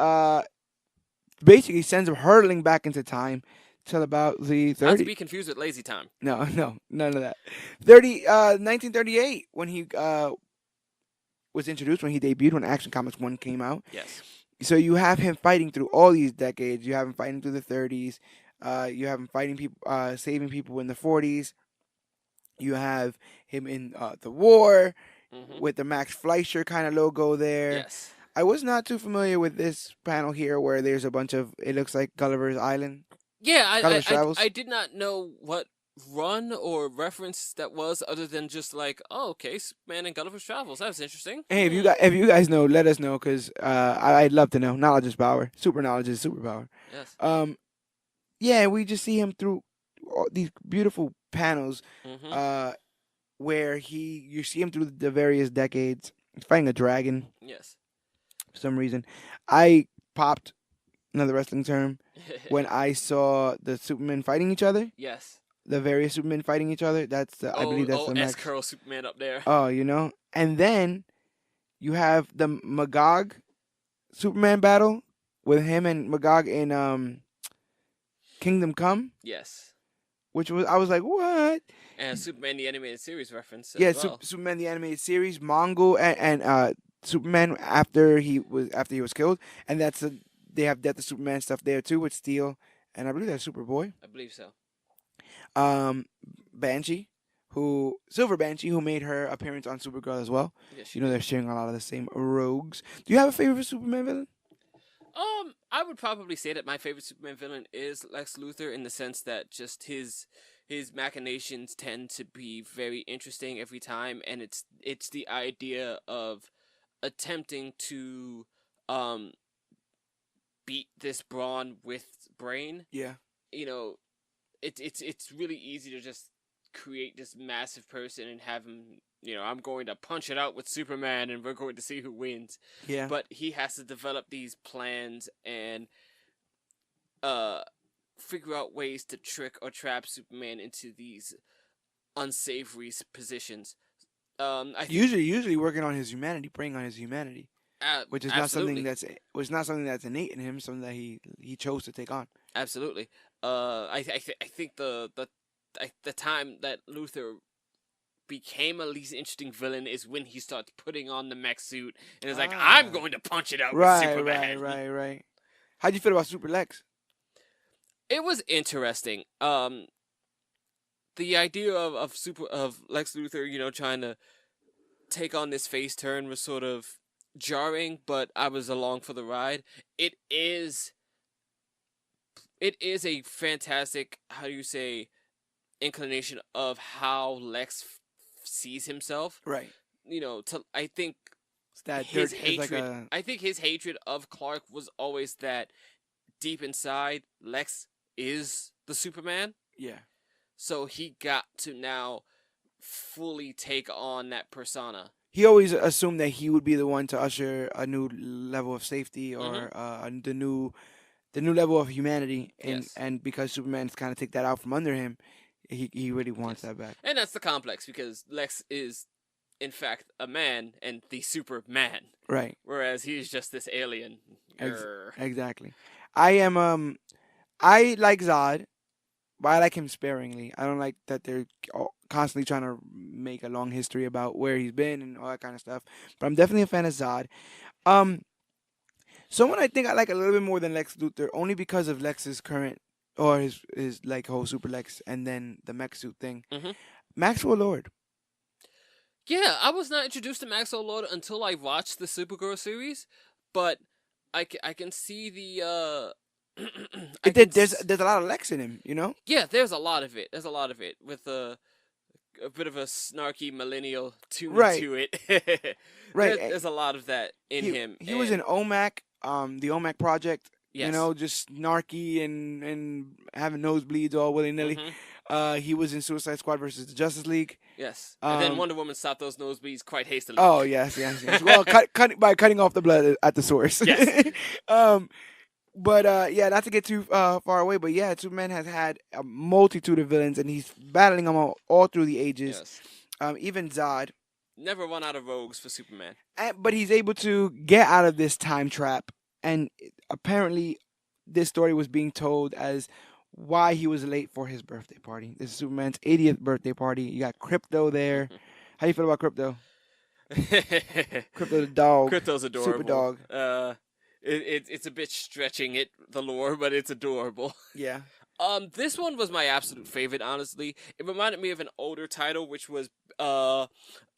basically sends him hurtling back into time till about the 30s. Not to be confused with Lazy Time. No, none of that. 1938 when he was introduced, when he debuted, when Action Comics 1 came out. Yes. So you have him fighting through all these decades. You have him fighting through the 30s. You have him fighting people, saving people in the 40s. You have him in the war with the Max Fleischer kind of logo there. Yes. I was not too familiar with this panel here where there's a bunch of, it looks like Gulliver's Island. Yeah, Gulliver's Travels. I did not know what run or reference that was, other than just like, oh, okay, Superman and Gulliver's Travels. That was interesting. Hey, if you guys know, let us know because I'd love to know. Knowledge is power. Super knowledge is superpower. Yes. Yeah, we just see him through all these beautiful panels, where you see him through the various decades. He's fighting a dragon Yes. for some reason. I popped another wrestling term when I saw the Supermen fighting each other. Yes. The various Supermen fighting each other. That's I believe that's the S next. curl Superman up there. Oh, and then You have the Magog Superman battle with him and Magog in Kingdom Come, Yes. which was I was like, what? And Superman the animated series reference Yeah, as well. Superman the animated series, Mongol, and Superman after he was killed, and they have Death of Superman stuff there too with Steel, and I believe that's Superboy. I believe so. Um, Banshee, who Silver Banshee, who made her appearance on Supergirl as well. Yes, she You know they're did. sharing a lot of the same rogues. Do you have a favorite Superman villain? I would probably say that my favorite Superman villain is Lex Luthor in the sense that just his machinations tend to be very interesting every time, and it's the idea of attempting to um beat this brawn with brain. Yeah. You know, it's really easy to just create this massive person and have him. I'm going to punch it out with Superman, and we're going to see who wins. Yeah. But he has to develop these plans and uh figure out ways to trick or trap Superman into these unsavory positions. I think Usually working on his humanity, preying on his humanity, which is not something absolutely, that's which is not something that's innate in him, something that he chose to take on. absolutely. I think the time that Luthor became a least interesting villain is when he starts putting on the mech suit and is like, I'm Ah. going to punch it out with Right, Superman. right. How'd you feel about Super Lex? It was interesting. The idea of Lex Luthor, trying to take on this face turn was sort of jarring, but I was along for the ride. It is a fantastic, how do you say, inclination of how Lex sees himself. Right. I think It's that his dirt. It's like hatred. a I think his hatred of Clark was always that deep inside, Lex is the Superman. yeah. So he got to now fully take on that persona. He always assumed that he would be the one to usher a new level of safety Mm-hmm. or the new level of humanity, Yes. and because Superman's kind of take that out from under him, he really wants Yes. that back. And that's the complex because Lex is, in fact, a man and the Superman, Right. whereas he's just this alien. Ex- Grr. exactly. I like Zod, but I like him sparingly. I don't like that they're constantly trying to make a long history about where he's been and all that kind of stuff. But I'm definitely a fan of Zod. Um, Someone I think I like a little bit more than Lex Luthor, only because of Lex's current or his like whole Super Lex and then the mech suit thing. Mm-hmm. Maxwell Lord. Yeah, I was not introduced to Maxwell Lord until I watched the Supergirl series, but I can see the I can There's a lot of Lex in him, you know. yeah, there's a lot of it. There's a lot of it with a bit of a snarky millennial tune Right, to it. right. There's a lot of that in him. He was in And OMAC, the OMAC project. You yes. know, just snarky and having nosebleeds all willy nilly. Mm-hmm. He was in Suicide Squad versus the Justice League. Yes. And then Um, Wonder Woman stopped those nosebleeds quite hastily. oh yes. Well, by cutting off the blood at the source. Yes. um, but yeah, not to get too far away, but yeah, Superman has had a multitude of villains, and he's battling them all through the ages. Yes. Even Zod, Never run out of rogues for Superman. but he's able to get out of this time trap, and apparently, this story was being told as why he was late for his birthday party. This is Superman's 80th birthday party. You got Crypto there. How you feel about Crypto? Crypto the dog, Crypto's adorable. super dog. It's a bit stretching the lore, but it's adorable. Yeah. This one was my absolute favorite, honestly. It reminded me of an older title, which was a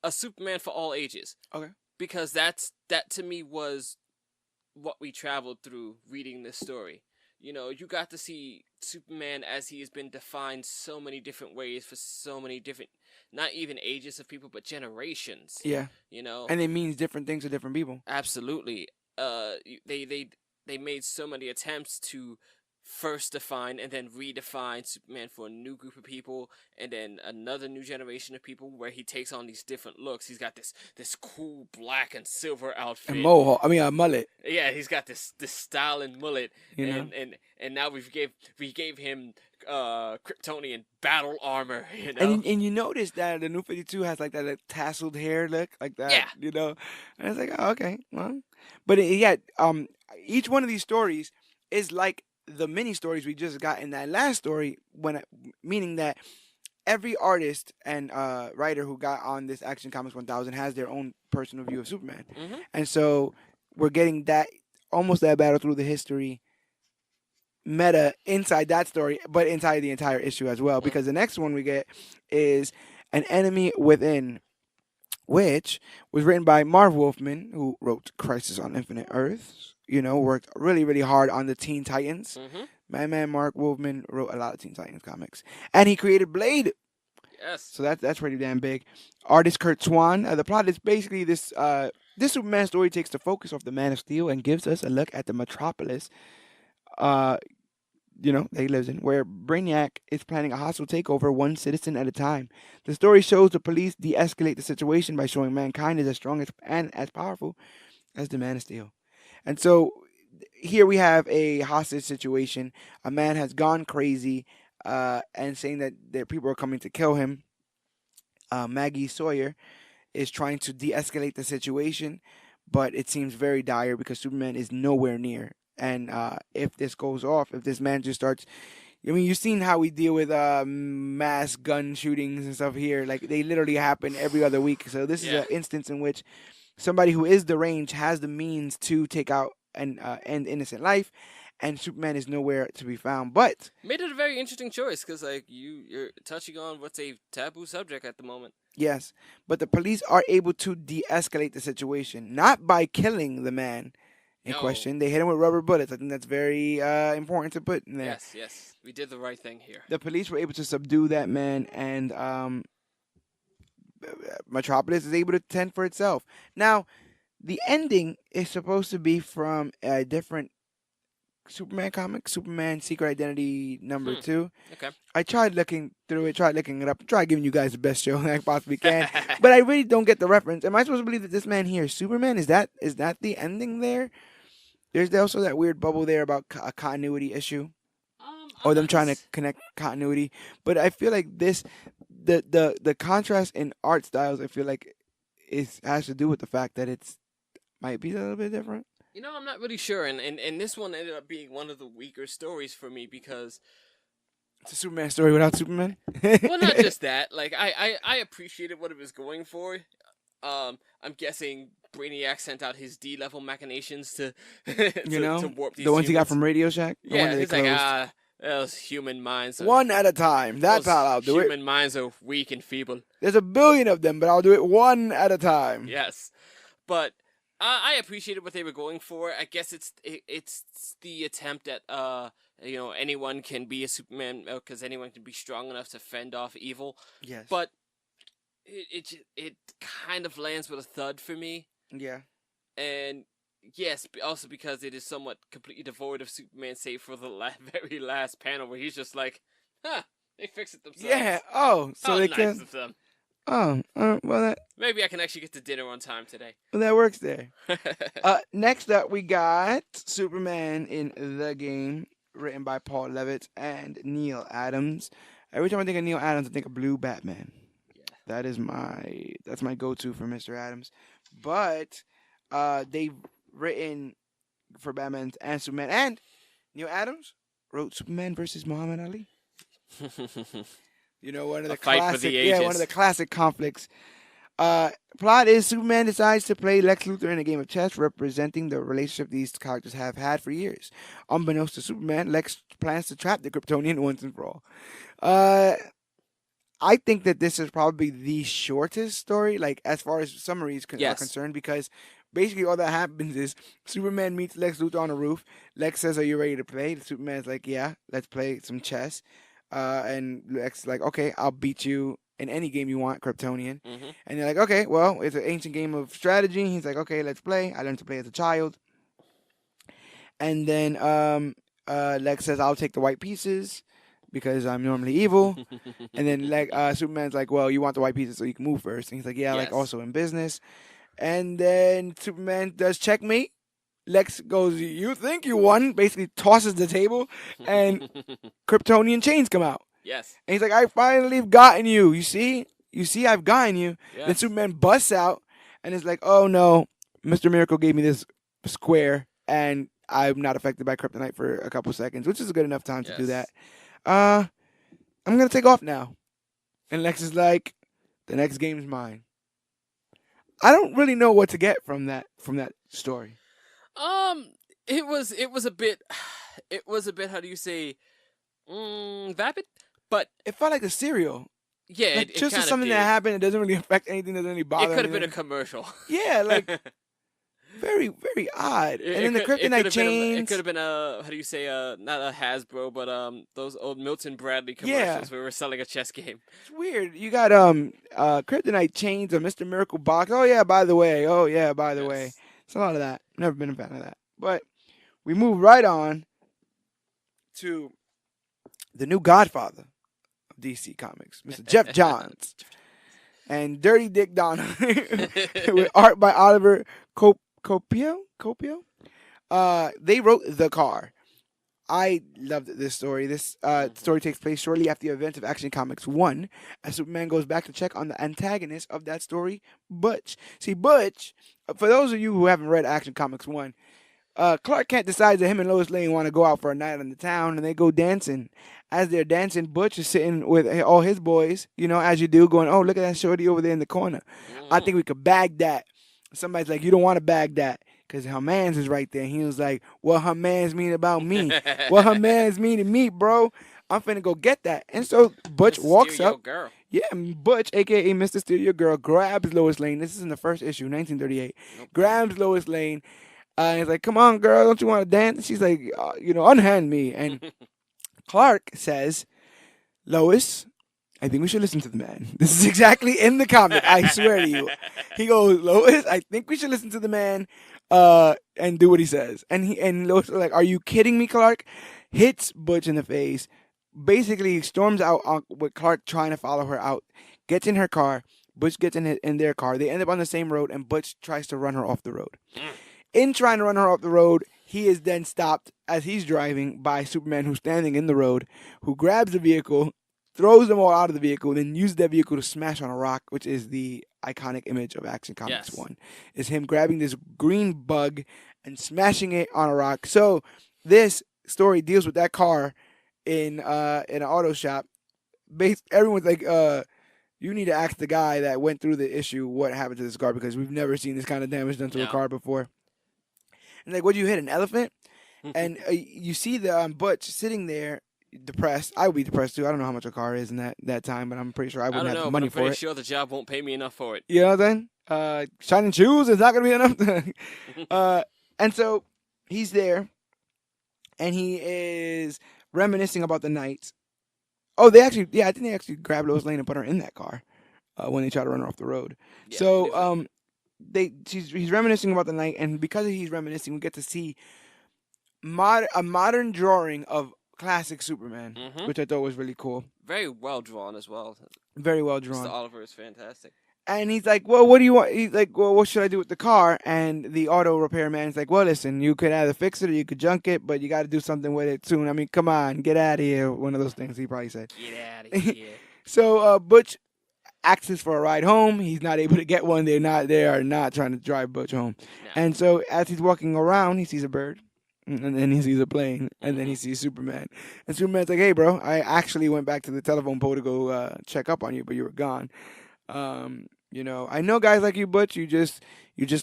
Superman for all ages. Okay. Because that to me was what we traveled through reading this story. You got to see Superman as he has been defined so many different ways for so many different, not even ages of people, but generations. Yeah. And it means different things to different people. Absolutely. They made so many attempts to first define and then redefine Superman for a new group of people, and then another new generation of people where he takes on these different looks. He's got this cool black and silver And outfit. mohawk. I mean, a mullet. Yeah, he's got this style and mullet, You know. and now we gave him Kryptonian battle armor. And you notice that the New 52 has like that like, tasseled hair look like that. Yeah. You know. And it's like, oh, okay, well, but each one of these stories is like the mini stories we just got in that last story. Meaning that every artist and writer who got on this Action Comics 1000 has their own personal view of Superman, and so we're getting that almost that battle through the history meta inside that story, but inside the entire issue as well. Because the next one we get is An Enemy Within, which was written by Marv Wolfman, who wrote Crisis on Infinite Earths. You know, worked really, really hard on the Teen Titans. My man Mark Wolfman wrote a lot of Teen Titans comics, and he created Blade. Yes. So that's pretty damn big. Artist Kurt Swan. The plot is basically this Superman story takes the focus off the Man of Steel and gives us a look at the metropolis that he lives in, where Brainiac is planning a hostile takeover one citizen at a time. The story shows the police de-escalate the situation by showing mankind is as strong and as powerful as the Man of Steel. And so here we have a hostage situation. A man has gone crazy and saying that people are coming to kill him. Maggie Sawyer is trying to de-escalate the situation, but it seems very dire because Superman is nowhere near. And if this goes off, if this man just starts, I mean, you've seen how we deal with mass gun shootings and stuff here. Like, they literally happen every other week. So this is an instance in which somebody who is deranged has the means to take out and end innocent life, and Superman is nowhere to be found. But made it a very interesting choice because, like, you're touching on what's a taboo subject at the moment. Yes, but the police are able to de-escalate the situation, not by killing the man in question. They hit him with rubber bullets. I think that's very important to put in there. Yes, we did the right thing here. The police were able to subdue that man, and Metropolis is able to tend for itself. Now, the ending is supposed to be from a different Superman comic, Superman Secret Identity #2. Okay. I tried looking through it, tried looking it up, tried giving you guys the best show I possibly can, but I really don't get the reference. Am I supposed to believe that this man here is Superman? Is that the ending there? There's also that weird bubble there about a continuity issue, or them trying to connect continuity. But I feel like the contrast in art styles, I feel like has to do with the fact that it's might be a little bit different. I'm not really sure, and this one ended up being one of the weaker stories for me because it's a Superman story without Superman. Well, not just that. Like, I appreciated what it was going for. I'm guessing Brainiac sent out his D-level machinations to warp these. The ones he got from Radio Shack. He's like, those human minds. One at a time. That's how I'll do it. Human minds are weak and feeble. There's a billion of them, but I'll do it one at a time. Yes, but I appreciated what they were going for. I guess it's the attempt at anyone can be a Superman because anyone can be strong enough to fend off evil. Yes, but it kind of lands with a thud for me. Yeah, and yes, also because it is somewhat completely devoid of Superman, save for the very last panel where he's just like, they fixed it themselves. Yeah. Oh, so they nice can. Of them. Oh, well, maybe I can actually get to dinner on time today. Well, that works there. Next up, we got Superman in the Game, written by Paul Levitz and Neil Adams. Every time I think of Neil Adams, I think of Blue Batman. Yeah. That's my go-to for Mr. Adams. But they've written for Batman and Superman, and Neil Adams wrote Superman versus Muhammad Ali. One of the classic conflicts. Plot is Superman decides to play Lex Luthor in a game of chess, representing the relationship these characters have had for years. Unbeknownst to Superman, Lex plans to trap the Kryptonian once and for all. I think that this is probably the shortest story, like as far as summaries are concerned, because basically all that happens is Superman meets Lex Luthor on a roof. Lex says, "Are you ready to play?" Superman's like, "Yeah, let's play some chess." And Lex is like, "Okay, I'll beat you in any game you want, Kryptonian." Mm-hmm. And they're like, "Okay, well, it's an ancient game of strategy." He's like, "Okay, let's play. I learned to play as a child." And then Lex says, "I'll take the white pieces because I'm normally evil." And then Superman's like, "Well, you want the white pieces so you can move first." And he's like, "Yeah, like Yes. also in business." And then Superman does checkmate. Lex goes, "You think you won?" Basically tosses the table, and Kryptonian chains come out. Yes. And he's like, "I finally have gotten you. You see? You see, I've gotten you." Then Yes. Superman busts out and is like, "Oh no, Mr. Miracle gave me this square, and I'm not affected by kryptonite for a couple seconds, which is a good enough time to do that. Yes. I'm gonna take off now." And Lex is like, "The next game is mine." I don't really know what to get from that story. It was a bit how do you say vapid, but It felt like a serial. yeah, Like it just kind as of something did. that happened, it doesn't really affect anything, doesn't really It bother could have been a anything. commercial. Yeah, like very, very odd. And then the kryptonite chains. It could have been a how do you say not a Hasbro, but those old Milton Bradley Yeah. commercials where we were selling a chess game. It's weird. You got kryptonite chains, a Mr. Miracle box. Oh yeah, by the way. Oh yeah, by the way. Yes. It's a lot of that. Never been a fan of that. But we move right on to the new Godfather of DC Comics, Mr. Jeff Johns and Dirty Dick Donna, with art by Oliver Copio. They wrote The Car. I loved this story. This story takes place shortly after the events of Action Comics 1, as Superman goes back to check on the antagonist of that story, Butch. See, Butch, for those of you who haven't read Action Comics 1, Clark Kent decides that him and Lois Lane want to go out for a night in the town, and they go dancing. As they're dancing, Butch is sitting with all his boys, as you do, going, "Oh, look at that shorty over there in the corner. I think we could bag that." Somebody's like, "You don't want to bag that, because her man's is right there." And he was like, "What her man's mean about me? What her man's mean to me, bro? I'm finna go get that." And so Butch Mr. walks Stereo up. Girl. Yeah, Butch, a.k.a. Mr. Stereo Girl, grabs Lois Lane. This is in the first issue, 1938. Nope. Grabs Lois Lane. And he's like, "Come on, girl, don't you want to dance?" And she's like, "Unhand me." And Clark says, "Lois, I think we should listen to the man." This is exactly in the comic, I swear to you. He goes, "Lois, I think we should listen to the man and do what he says." And Lois is like, "Are you kidding me, Clark?" Hits Butch in the face. Basically storms out with Clark trying to follow her out. Gets in her car. Butch gets in their car. They end up on the same road, and Butch tries to run her off the road. In trying to run her off the road, he is then stopped as he's driving by Superman, who's standing in the road, who grabs the vehicle, throws them all out of the vehicle, then uses that vehicle to smash on a rock, which is the iconic image of Action Comics 1. Is him grabbing this green bug and smashing it on a rock. So this story deals with that car in an auto shop. Everyone's like, "You need to ask the guy that went through the issue what happened to this car, because we've never seen this kind of damage done to a car before." And like, "What'd you hit, an elephant?" And you see the Butch sitting there depressed. I would be depressed too. I don't know how much a car is in that time, but I'm pretty sure I wouldn't have the money for it. I'm pretty sure the job won't pay me enough for it. You know what I'm saying? Shining shoes is not going to be enough. And so he's there, and he is reminiscing about the night. Oh, I think they actually grabbed Lois Lane and put her in that car when they tried to run her off the road. Yeah, So he's reminiscing about the night, and because he's reminiscing, we get to see a modern drawing of classic Superman, which I thought was really cool. Very well drawn as well. Very well drawn. Mr. Oliver is fantastic. And he's like, "Well, what do you want?" He's like, "Well, what should I do with the car?" And the auto repairman's like, "Well, listen, you could either fix it or you could junk it, but you got to do something with it soon. I mean, come on, get out of here." One of those things he probably said. Get out of here. So Butch asks for a ride home. He's not able to get one. They are not trying to drive Butch home. No. And so as he's walking around, he sees a bird. And then he sees a plane, and then he sees Superman. And Superman's like, "Hey, bro, I actually went back to the telephone pole to go check up on you, but you were gone. I know guys like you, Butch. You just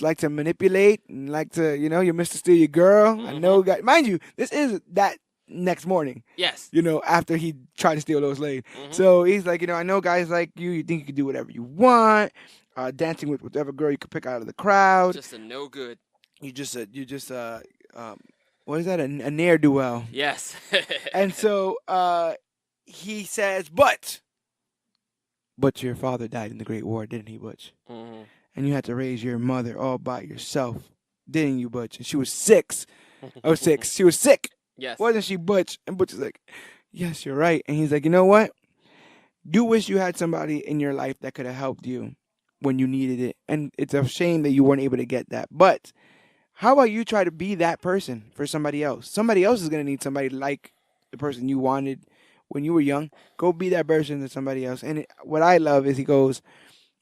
like to manipulate and like to, you're Mr. Steal Your Girl. I know, guys. Mind you, this is that next morning. Yes. After he tried to steal Lois Lane. So he's like, I know guys like you. You think you can do whatever you want. Dancing with whatever girl you could pick out of the crowd. Just a no good. What is that? A ne'er-do-well. Yes. And so he says, But your father died in the Great War, didn't he, Butch? And you had to raise your mother all by yourself, didn't you, Butch? And she was 6. She was sick. Yes. Wasn't she Butch? And Butch is like, yes, you're right. And he's like, you know what? You wish you had somebody in your life that could have helped you when you needed it. And it's a shame that you weren't able to get that. But how about you try to be that person for somebody else? Somebody else is going to need somebody like the person you wanted when you were young. Go be that person to somebody else. And what I love is he goes,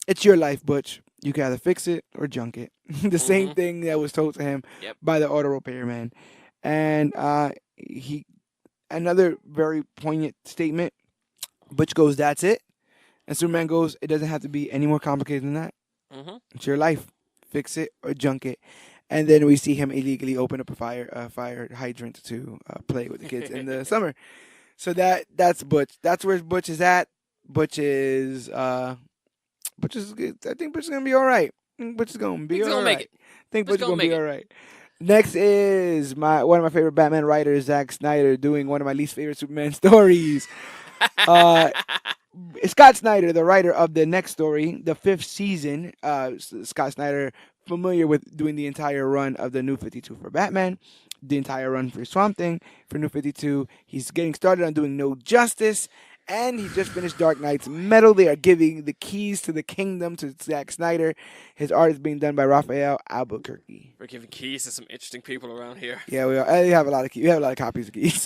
it's your life, Butch. You can either fix it or junk it. The same Mm-hmm. thing that was told to him Yep. by the auto repairman. And he another very poignant statement. Butch goes, "That's it," and Superman goes, "It doesn't have to be any more complicated than that. Mm-hmm. It's your life. Fix it or junk it." And then we see him illegally open up a fire hydrant to play with the kids in the summer. So that's Butch. That's where Butch is at. Butch is Butch is good. I think Butch is gonna be all right. I think Butch is gonna be He's all gonna make right. it. I think Just Butch is gonna gonna make be all it. right. Next is one of my favorite Batman writers, Zack Snyder, doing one of my least favorite Superman stories. Uh, Scott Snyder, the writer of the next story, the fifth season. Scott Snyder, familiar with doing the entire run of the New 52 for Batman, the entire run for Swamp Thing for New 52. He's getting started on doing No Justice, and he just finished Dark Knight's Metal. They are giving the keys to the kingdom to Zack Snyder. His art is being done by Raphael Albuquerque. We're giving keys to some interesting people around here. Yeah, we have a lot of keys. We have a lot of copies of keys.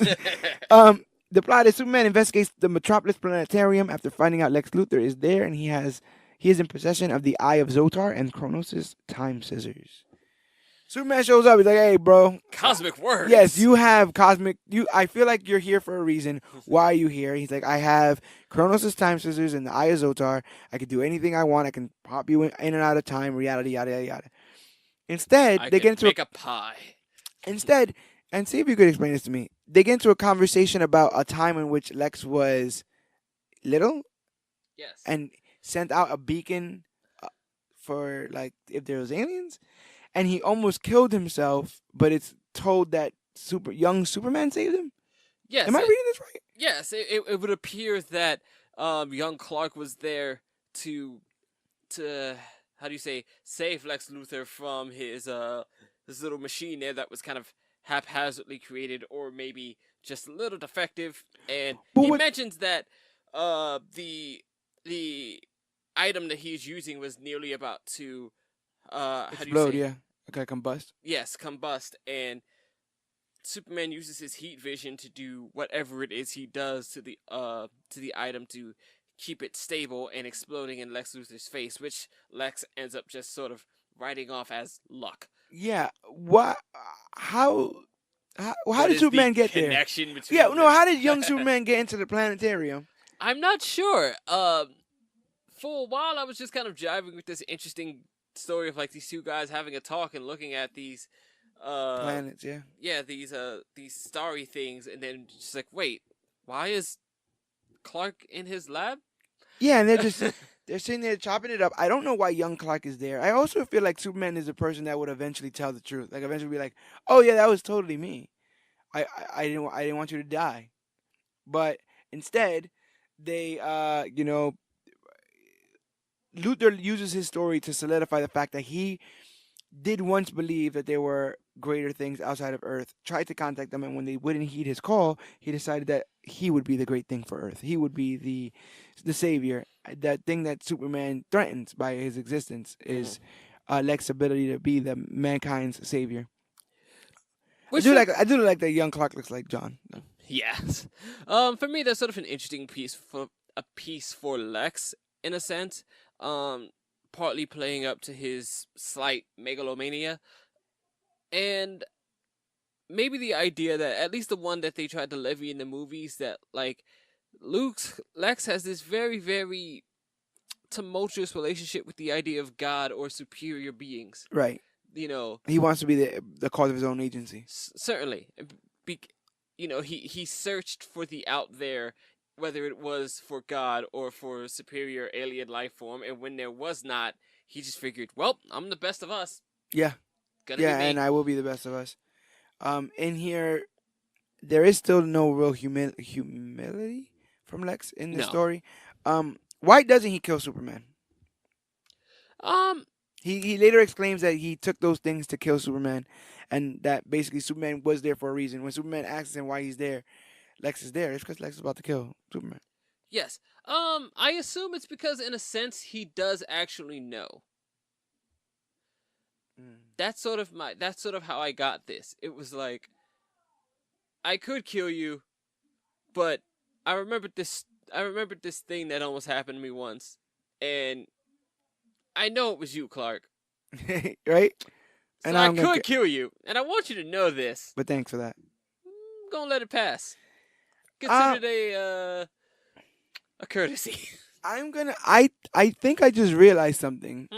The plot is Superman investigates the Metropolis Planetarium after finding out Lex Luthor is there, and he is in possession of the Eye of Zotar and Kronos' time scissors. Superman shows up. He's like, "Hey, bro. Cosmic words. Yes, you have cosmic. I feel like you're here for a reason. Why are you here?" He's like, "I have Kronos' time scissors and the Eye of Zotar. I can do anything I want. I can pop you in and out of time. Reality, yada yada yada." Instead, I they get could into make a pie. Instead, and see if you could explain this to me. They get into a conversation about a time in which Lex was little Yes. and sent out a beacon for like if there was aliens, and he almost killed himself. But it's told that young Superman saved him. Yes. Am I reading this right? Yes. It would appear that young Clark was there to how do you say, save Lex Luthor from his this little machine there that was kind of haphazardly created, or maybe just a little defective. And But he what? mentions that the item that he's using was nearly about to how do you Explode, say, yeah. Okay, combust. yes, combust. And Superman uses his heat vision to do whatever it is he does to the item to keep it stable and exploding in Lex Luthor's face, which Lex ends up just sort of writing off as luck. Yeah. What? How? How What did is the Superman get there? connection between? Yeah. No. How did young Superman get into the planetarium? I'm not sure. For a while, I was just kind of jiving with this interesting story of like these two guys having a talk and looking at these Planets, yeah. yeah, these starry things, and then just like, wait, why is Clark in his lab? Yeah, and they're sitting there chopping it up. I don't know why young Clark is there. I also feel like Superman is a person that would eventually tell the truth. Like eventually be like, "Oh yeah, that was totally me. I didn't want you to die." But instead, they Luthor uses his story to solidify the fact that he did once believe that there were greater things outside of Earth, tried to contact them, and when they wouldn't heed his call, he decided that he would be the great thing for Earth. He would be the savior. That thing that Superman threatens by his existence is Lex's ability to be the mankind's savior. Which I do like that young Clark looks like John. yes, for me that's sort of an interesting piece for Lex in a sense. Partly playing up to his slight megalomania, and maybe the idea that, at least the one that they tried to levy in the movies, that like Lex has this very, very tumultuous relationship with the idea of God or superior beings. Right. You know, He wants to be the cause of his own agency. certainly. Be- he searched for the out there, whether it was for God or for superior alien life form, and when there was not, he just figured, well, I'm the best of us. Yeah. Gonna Yeah, be me. and I will be the best of us. In here, there is still no real humility from Lex in the No. story. Why doesn't he kill Superman? Um, He later exclaims that he took those things to kill Superman, and that basically Superman was there for a reason. When Superman asks him why he's there, Lex is there. It's because Lex is about to kill Superman. Yes. I assume it's because, in a sense, he does actually know. That's sort of how I got this. It was like, I could kill you, but I remembered this thing that almost happened to me once, and I know it was you, Clark. Right? So I could kill you, and I want you to know this. But thanks for that. I'm gonna let it pass. Consider it a courtesy. I think I just realized something.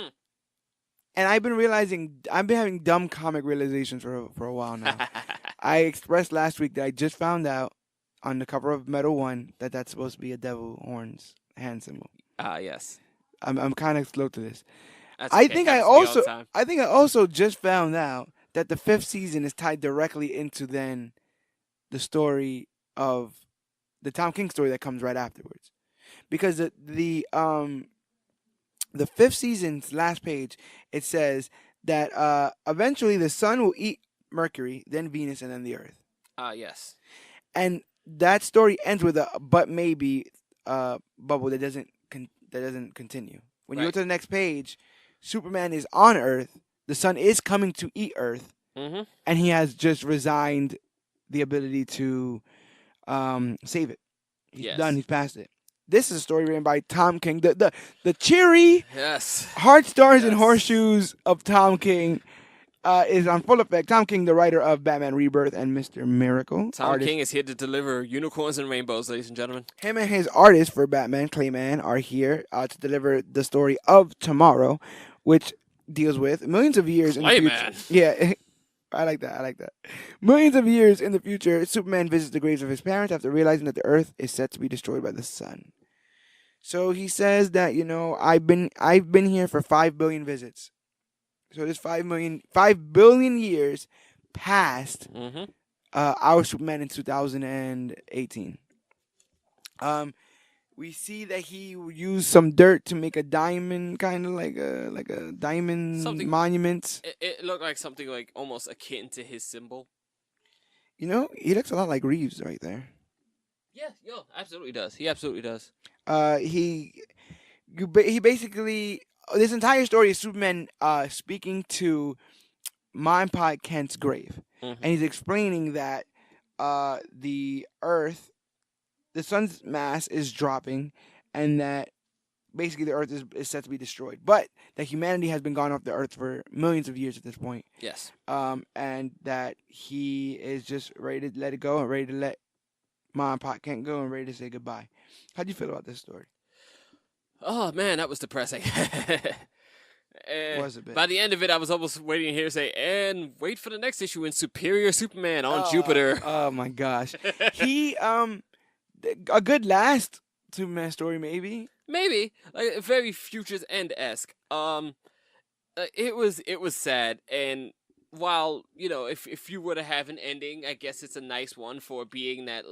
And I've been having dumb comic realizations for a while now. I expressed last week that I just found out on the cover of Metal 1 that that's supposed to be a devil horns hand symbol. Yes. I'm kind of slow to this. That's okay. I think I also just found out that the 5th season is tied directly into then the story of the Tom King story that comes right afterwards. Because the 5th season's last page, it says that eventually the sun will eat Mercury, then Venus, and then the Earth. Yes. And that story ends with a but maybe bubble that doesn't continue. When you go to the next page, Superman is on Earth. The sun is coming to eat Earth, and he has just resigned the ability to save it. He's done. He's past it. This is a story written by Tom King, the cheery, heart stars and horseshoes of Tom King. Is on full effect. Tom King, the writer of Batman Rebirth and Mr. Miracle. Tom King is here to deliver unicorns and rainbows, ladies and gentlemen. Him and his artist for Batman, Clayman, are here to deliver the story of Tomorrow, which deals with millions of years in the future. Yeah, I like that. Millions of years in the future, Superman visits the graves of his parents after realizing that the Earth is set to be destroyed by the sun. So he says that, I've been here for 5 billion visits. So there's 5 billion years past our Superman in 2018. We see that he used some dirt to make a diamond, kind of like a diamond monument. It looked like something like almost akin to his symbol. He looks a lot like Reeves right there. Yeah, absolutely does. He absolutely does. He basically. This entire story is Superman speaking to Mom Pod Kent's grave. And he's explaining that the Earth, the sun's mass is dropping, and that basically the Earth is set to be destroyed. But that humanity has been gone off the Earth for millions of years at this point. Yes. And that he is just ready to let it go and ready to let Mom Pod Kent go and ready to say goodbye. How do you feel about this story? Oh, man, that was depressing. Was a bit. By the end of it, I was almost waiting to hear say, and wait for the next issue in Superior Superman on Jupiter. Oh, my gosh. He, a good last Superman story, maybe? Maybe. Like, very Futures End-esque. It was sad, and while, if you were to have an ending, I guess it's a nice one for a being that,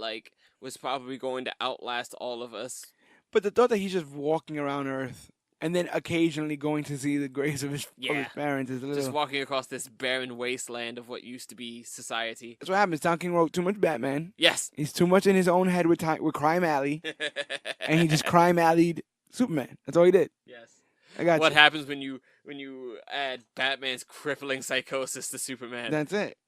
was probably going to outlast all of us. But the thought that he's just walking around Earth and then occasionally going to see the graves of his parents is a little... Just walking across this barren wasteland of what used to be society. That's what happens. Tom King wrote too much Batman. Yes. He's too much in his own head with Crime Alley. And he just Crime Alley'd Superman. That's all he did. Yes. I got What happens when you add Batman's crippling psychosis to Superman? That's it.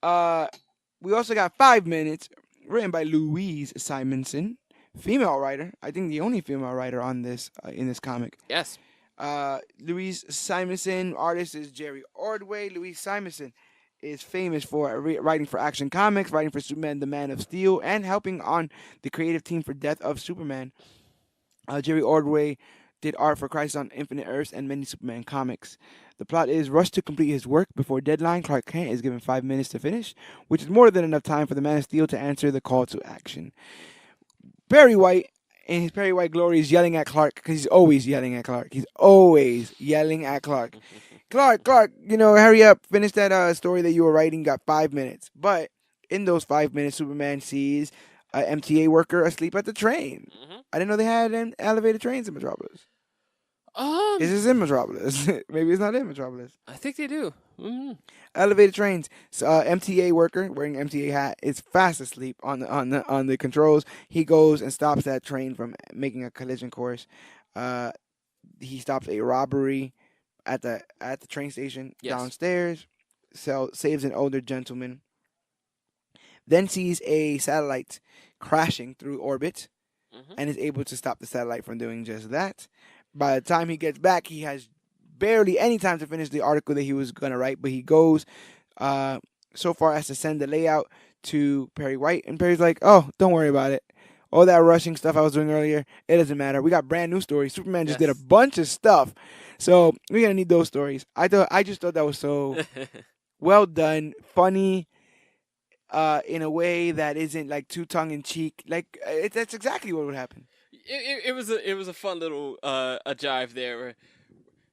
We also got 5 minutes written by Louise Simonson. Female writer, I think the only female writer on this in this comic. Yes. Louise Simonson, artist is Jerry Ordway. Louise Simonson is famous for writing for Action Comics, writing for Superman, the Man of Steel, and helping on the creative team for Death of Superman. Jerry Ordway did art for Crisis on Infinite Earths and many Superman comics. The plot is rushed to complete his work before deadline. Clark Kent is given 5 minutes to finish, which is more than enough time for the Man of Steel to answer the call to action. Perry White, in his Perry White glory, is yelling at Clark because he's always yelling at Clark. Clark, hurry up, finish that story that you were writing. Got 5 minutes. But in those 5 minutes, Superman sees an MTA worker asleep at the train. I didn't know they had elevated trains in Metropolis. Is this in Metropolis? Maybe it's not in Metropolis. I think they do. Mm-hmm. Elevated trains. So, MTA worker wearing an MTA hat is fast asleep on the controls. He goes and stops that train from making a collision course. Uh, he stops a robbery at the train station Yes. downstairs. So saves an older gentleman. Then sees a satellite crashing through orbit Mm-hmm. and is able to stop the satellite from doing just that. By the time he gets back, he has barely any time to finish the article that he was going to write, but he goes so far as to send the layout to Perry White, and Perry's like, oh, don't worry about it. All that rushing stuff I was doing earlier, it doesn't matter. We got brand new stories. Superman just did a Yes. bunch of stuff, so we're going to need those stories. I just thought that was so well done, funny, in a way that isn't like too tongue in cheek. Like that's exactly what would happen. It was a fun little a jive there. Where,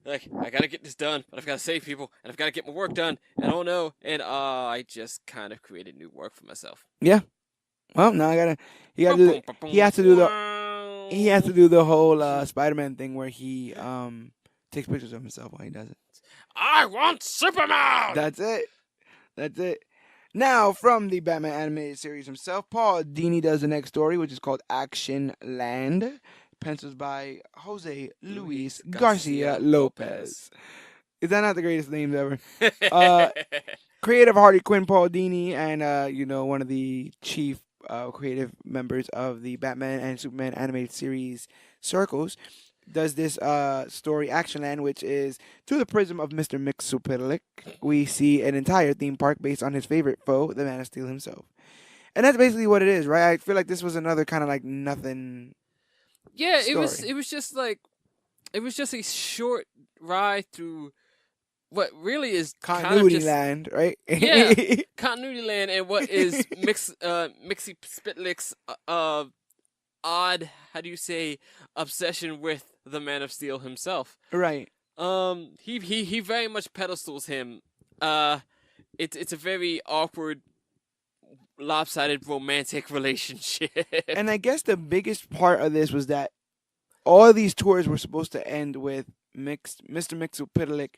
like, I gotta get this done, but I've gotta save people, and I've gotta get my work done, and oh no, and I just kind of created new work for myself. Yeah. Well, now he got to do he has to do the whole Spider-Man thing where he takes pictures of himself while he does it. I want Superman. That's it. That's it. Now, from the Batman animated series himself, Paul Dini does the next story, which is called Action Land. Pencils by Jose Luis Garcia Lopez. Is that not the greatest names ever? Creative Harley Quinn, Paul Dini, and one of the chief creative members of the Batman and Superman animated series circles, does this story, Action Land, which is through the prism of Mr. Mxyzptlk. We see an entire theme park based on his favorite foe, the Man of Steel himself. And that's basically what it is, right? I feel like this was another kind of like nothing. Yeah, story. it was just like it was just a short ride through what really is Continuity kind of just, land, right? Yeah, continuity land, and what is Mxyzptlk's odd, how do you say, obsession with the Man of Steel himself. Right. He very much pedestals him. It's a very awkward, lopsided romantic relationship. And I guess the biggest part of this was that all of these tours were supposed to end with Mr. Mxyzptlk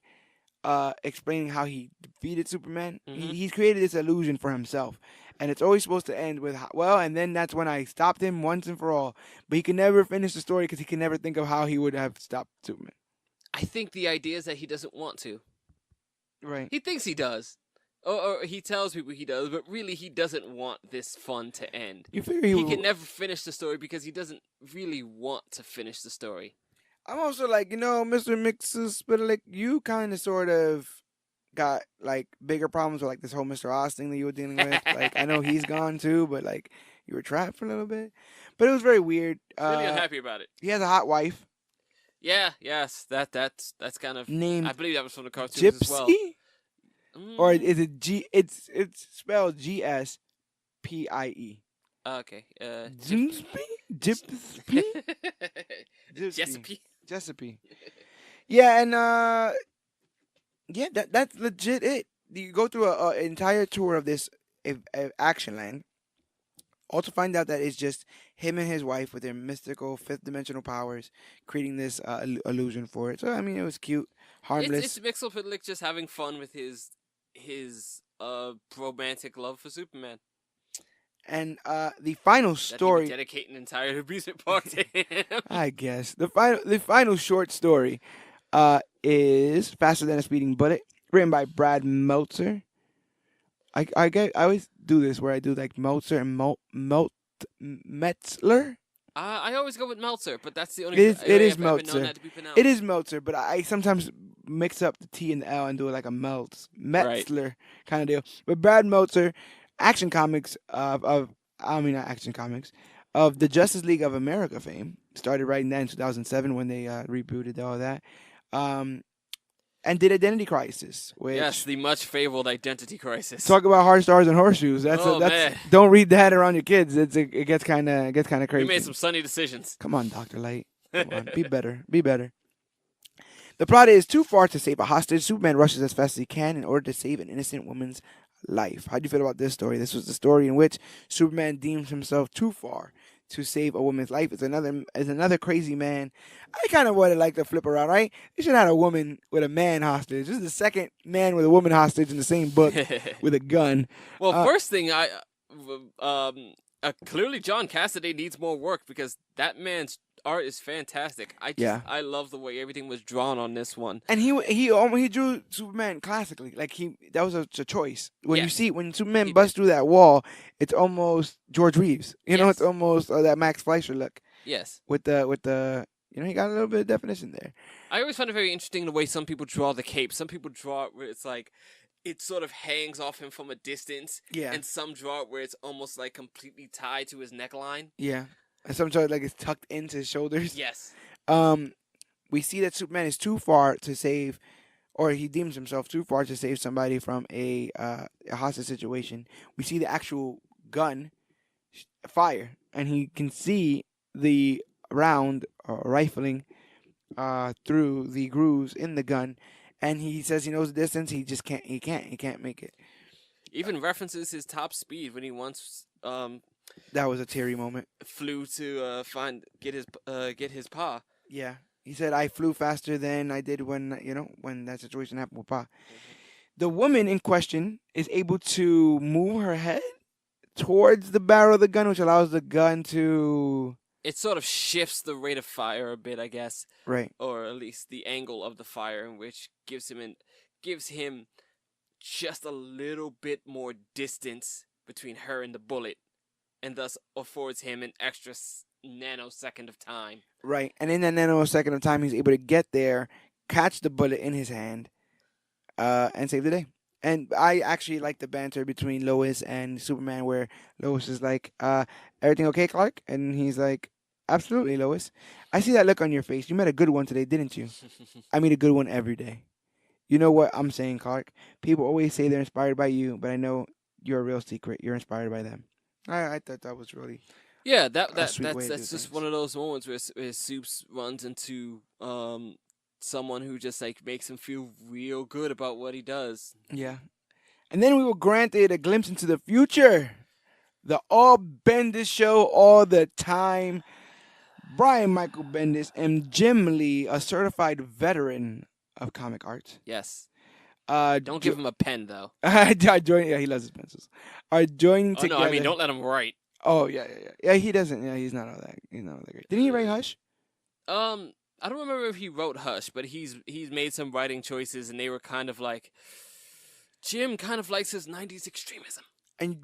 explaining how he defeated Superman. Mhm. He's created this illusion for himself. And it's always supposed to end with, well, and then that's when I stopped him once and for all. But he can never finish the story because he can never think of how he would have stopped Superman. I think the idea is that he doesn't want to. Right. He thinks he does. Or he tells people he does, but really he doesn't want this fun to end. You figure He can never finish the story because he doesn't really want to finish the story. I'm also like, Mr. Mxyzptlk, you kind of sort of got like bigger problems with like this whole Mr. Oz thing that you were dealing with. Like I know he's gone too, but like you were trapped for a little bit. But it was very weird. Really unhappy about it. He has a hot wife Yeah, yes, that's kind of named I believe that was from the cartoons as well. Gypsy, or is it G? It's spelled GSPIE. Okay. Gypsy. Giuseppe. Giuseppe. Yeah, and yeah, that's legit it. You go through an entire tour of this Action Land, all to find out that it's just him and his wife with their mystical fifth dimensional powers creating this illusion for it. So I mean, it was cute, harmless. It's Mxyzptlk just having fun with his romantic love for Superman. And the final That he would story, dedicate an entire amusement park to him. I guess the final short story, is Faster Than a Speeding Bullet, written by Brad Meltzer. I always do this where I do like Meltzer and Metzler. I always go with Meltzer, but that's the only. It is I've known Meltzer. that to be pronounced. It is Meltzer, but I sometimes mix up the T and the L and do it like a Metzler kind of deal. But Brad Meltzer, Action Comics not Action Comics, of the Justice League of America fame, started writing that in 2007 when they rebooted all that, and did Identity Crisis. Which, yes, the much fabled Identity Crisis. talk about hard stars and horseshoes. That's man. Don't read that around your kids. It gets kind of crazy. We made some sunny decisions. Come on, Dr. Light. Come on, be better. Be better. The plot is too far to save a hostage. Superman rushes as fast as he can in order to save an innocent woman's life. How do you feel about this story? This was the story in which Superman deems himself too far to save a woman's life. Is another crazy man. I kind of would have liked to flip around, right? You should have had a woman with a man hostage. This is the second man with a woman hostage in the same book with a gun. Well, Uh, first thing, clearly John Cassaday needs more work because that man's art is fantastic. Yeah. I love the way everything was drawn on this one. And he drew Superman classically. Like that was a choice. Yes. When Superman He busts through that wall, it's almost George Reeves. It's Yes. almost that Max Fleischer look Yes. with the he got a little bit of definition there. I always find it very interesting the way some people draw the cape. Some people draw it where it's like it sort of hangs off him from a distance. Yeah. And some draw it where it's almost like completely tied to his neckline. Yeah. And sometimes like it's tucked into his shoulders. Yes. We see that Superman is too far to save, or he deems himself too far to save somebody from a hostage situation. We see the actual gun fire, and he can see the round rifling through the grooves in the gun, and he says he knows the distance. He just can't. He can't make it. Even references his top speed when he once That was a teary moment. flew to get his paw. Yeah. He said, I flew faster than I did when that situation happened with Pa. The woman in question is able to move her head towards the barrel of the gun, which allows the gun to... It sort of shifts the rate of fire a bit, I guess, Right. or at least the angle of the fire, in which gives him just a little bit more distance between her and the bullet, and thus affords him an extra nanosecond of time. Right. And in that nanosecond of time, he's able to get there, catch the bullet in his hand, and save the day. And I actually like the banter between Lois and Superman, where Lois is like, everything okay, Clark? And he's like, absolutely, Lois. I see that look on your face. You met a good one today, didn't you? I meet a good one every day. You know what I'm saying, Clark? People always say they're inspired by you, but I know you're a real secret. You're inspired by them. I thought that was really... Yeah, a sweet way to do that's just things. one of those moments where Soups runs into someone who just like makes him feel real good about what he does. Yeah. And then we were granted a glimpse into the future. The all Bendis show all the time. Brian Michael Bendis and Jim Lee, a certified veteran of comic art. Yes. Don't Don't give him a pen though. Yeah, he loves his pencils. Are joining Oh together. no, I mean don't let him write. Oh yeah. Yeah, he doesn't. Yeah, he's not all that. He's not all that great. Didn't he write Hush? I don't remember if he wrote Hush, but he's made some writing choices, and they were kind of like Jim kind of likes his '90s extremism.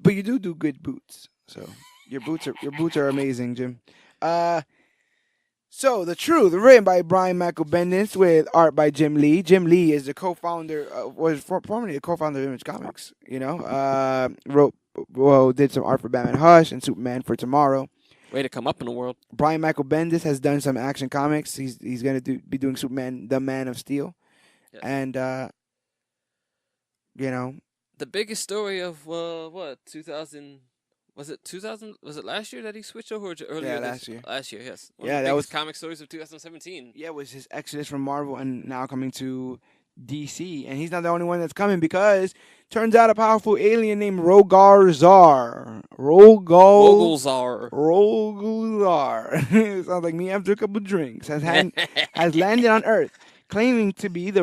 But you do good boots. So your boots are amazing, Jim. So The Truth, written by Brian Michael Bendis with art by Jim Lee. Jim Lee is the co-founder, formerly a co-founder of Image Comics. Did some art for Batman Hush and Superman for Tomorrow. Way to come up in the world. Brian Michael Bendis has done some action comics. He's gonna be doing Superman, the Man of Steel, Yes. and The biggest story of 2000. Was it 2000? Was it last year that he switched over? Or earlier last year. Last year, yes. One Yeah, of the that biggest was- comic stories of 2017. Yeah, it was his exodus from Marvel and now coming to DC. And he's not the only one that's coming because turns out a powerful alien named Rogolzar. Rogolzar. Sounds like me after a couple drinks. Has landed on Earth, claiming to be the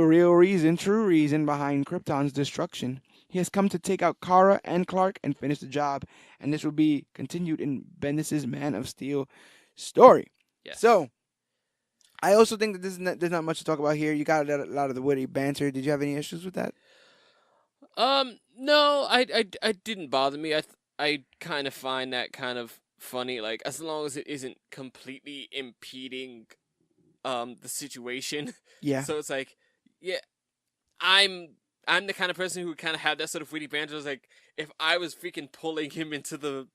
true reason behind Krypton's destruction. He has come to take out Kara and Clark and finish the job, and this will be continued in Bendis' Man of Steel story. Yes. So, I also think that there's not much to talk about here. You got a lot of the witty banter. Did you have any issues with that? No, I didn't bother me. I kind of find that kind of funny. Like as long as it isn't completely impeding, the situation. Yeah. So it's like, yeah, I'm the kind of person who would kind of have that sort of witty banter. It's like if I was freaking pulling him into the